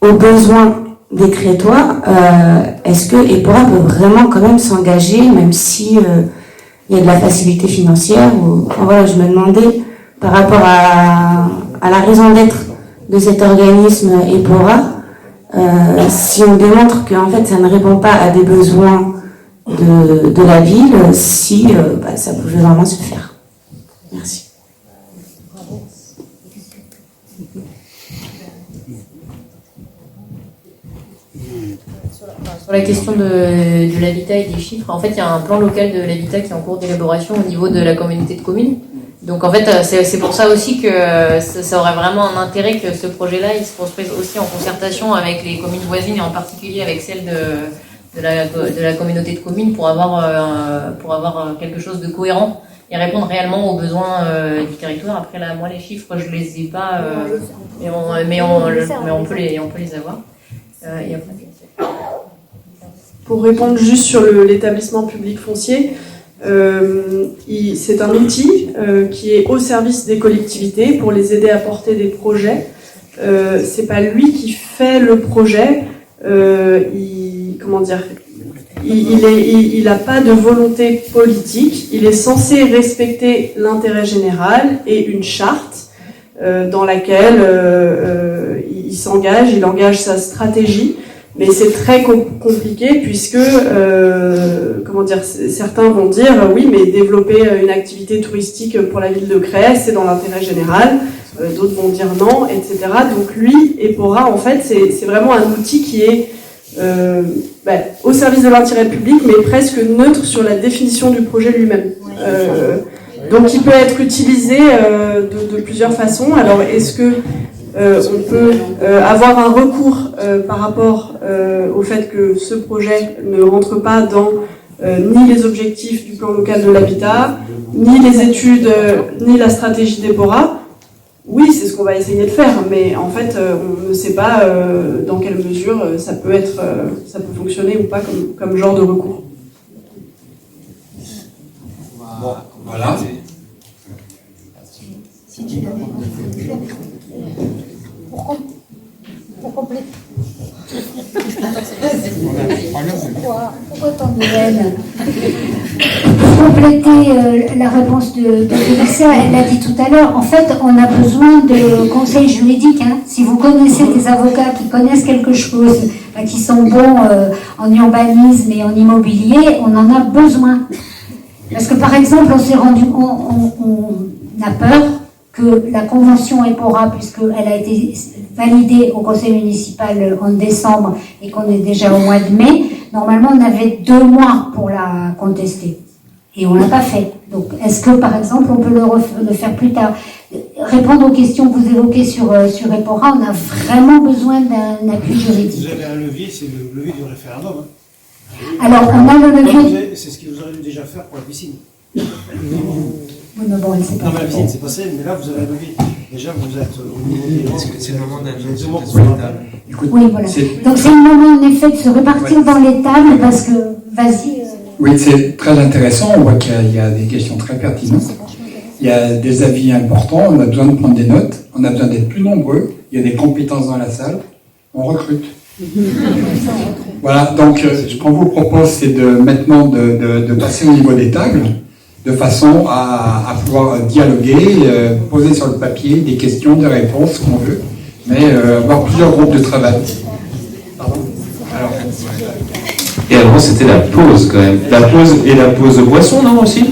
aux besoins des Crétois, est-ce que EPORA peut vraiment quand même s'engager, même si il y a de la facilité financière enfin, voilà, je me demandais par rapport à la raison d'être de cet organisme EPORA, si on démontre qu'en fait ça ne répond pas à des besoins de la ville, si ça pouvait vraiment se faire. Merci. Sur la question de l'habitat et des chiffres, en fait, il y a un plan local de l'habitat qui est en cours d'élaboration au niveau de la communauté de communes. Donc, en fait, c'est pour ça aussi que ça aurait vraiment un intérêt que ce projet-là, il se construise aussi en concertation avec les communes voisines et en particulier avec celles de la communauté de communes pour avoir quelque chose de cohérent et répondre réellement aux besoins du territoire. Après, là, moi, les chiffres, je les ai pas, mais on peut les avoir. Et après, pour répondre juste sur l'établissement public foncier, c'est un outil qui est au service des collectivités pour les aider à porter des projets. C'est pas lui qui fait le projet. Il n'a pas de volonté politique. Il est censé respecter l'intérêt général et une charte dans laquelle il s'engage. Il engage sa stratégie. Mais c'est très compliqué puisque, certains vont dire oui, mais développer une activité touristique pour la ville de Crest, c'est dans l'intérêt général. D'autres vont dire non, etc. Donc lui, EPORA, en fait, c'est vraiment un outil qui est au service de l'intérêt public, mais presque neutre sur la définition du projet lui-même. Donc il peut être utilisé de plusieurs façons. Alors est-ce que on peut avoir un recours par rapport au fait que ce projet ne rentre pas dans ni les objectifs du plan local de l'habitat, ni les études, ni la stratégie d'EPORA? Oui, c'est ce qu'on va essayer de faire, mais en fait, on ne sait pas dans quelle mesure ça peut fonctionner ou pas comme genre de recours. Bon, voilà. Pour compléter. Pourquoi tant de haine? Pour compléter la réponse de Félixia, elle l'a dit tout à l'heure, en fait, on a besoin de conseils juridiques. Si vous connaissez des avocats qui connaissent quelque chose, qui sont bons en urbanisme et en immobilier, on en a besoin. Parce que, par exemple, on a peur que la convention EPORA, puisqu'elle a été validée au conseil municipal en décembre et qu'on est déjà au mois de mai, normalement on avait 2 mois pour la contester. Et on ne l'a pas fait. Donc est-ce que par exemple on peut le faire plus tard? Répondre aux questions que vous évoquez sur EPORA, on a vraiment besoin d'un appui juridique. Vous avez un levier, c'est le levier du référendum. Alors on a le levier... C'est ce qu'ils vous auraient dû déjà faire pour la piscine. Oui, mais bon, c'est pas non, mais la piscine, c'est passé, mais là, vous avez un levier. Déjà, vous êtes au niveau des... Est-ce que c'est le moment d'un Oui, voilà. Donc, c'est le moment, en effet, de se répartir dans les tables, parce que... Vas-y. Oui, c'est très intéressant. On voit qu'il y a des questions très pertinentes. Il y a des avis importants. On a besoin de prendre des notes. On a besoin d'être plus nombreux. Il y a des compétences dans la salle. On recrute. Voilà, donc, ce qu'on vous propose, c'est maintenant de passer au niveau des tables, de façon à pouvoir dialoguer, poser sur le papier des questions, des réponses, qu'on veut, mais avoir plusieurs groupes de travail. Pardon. Alors, et avant, c'était la pause quand même. La pause et la pause boisson, non, aussi?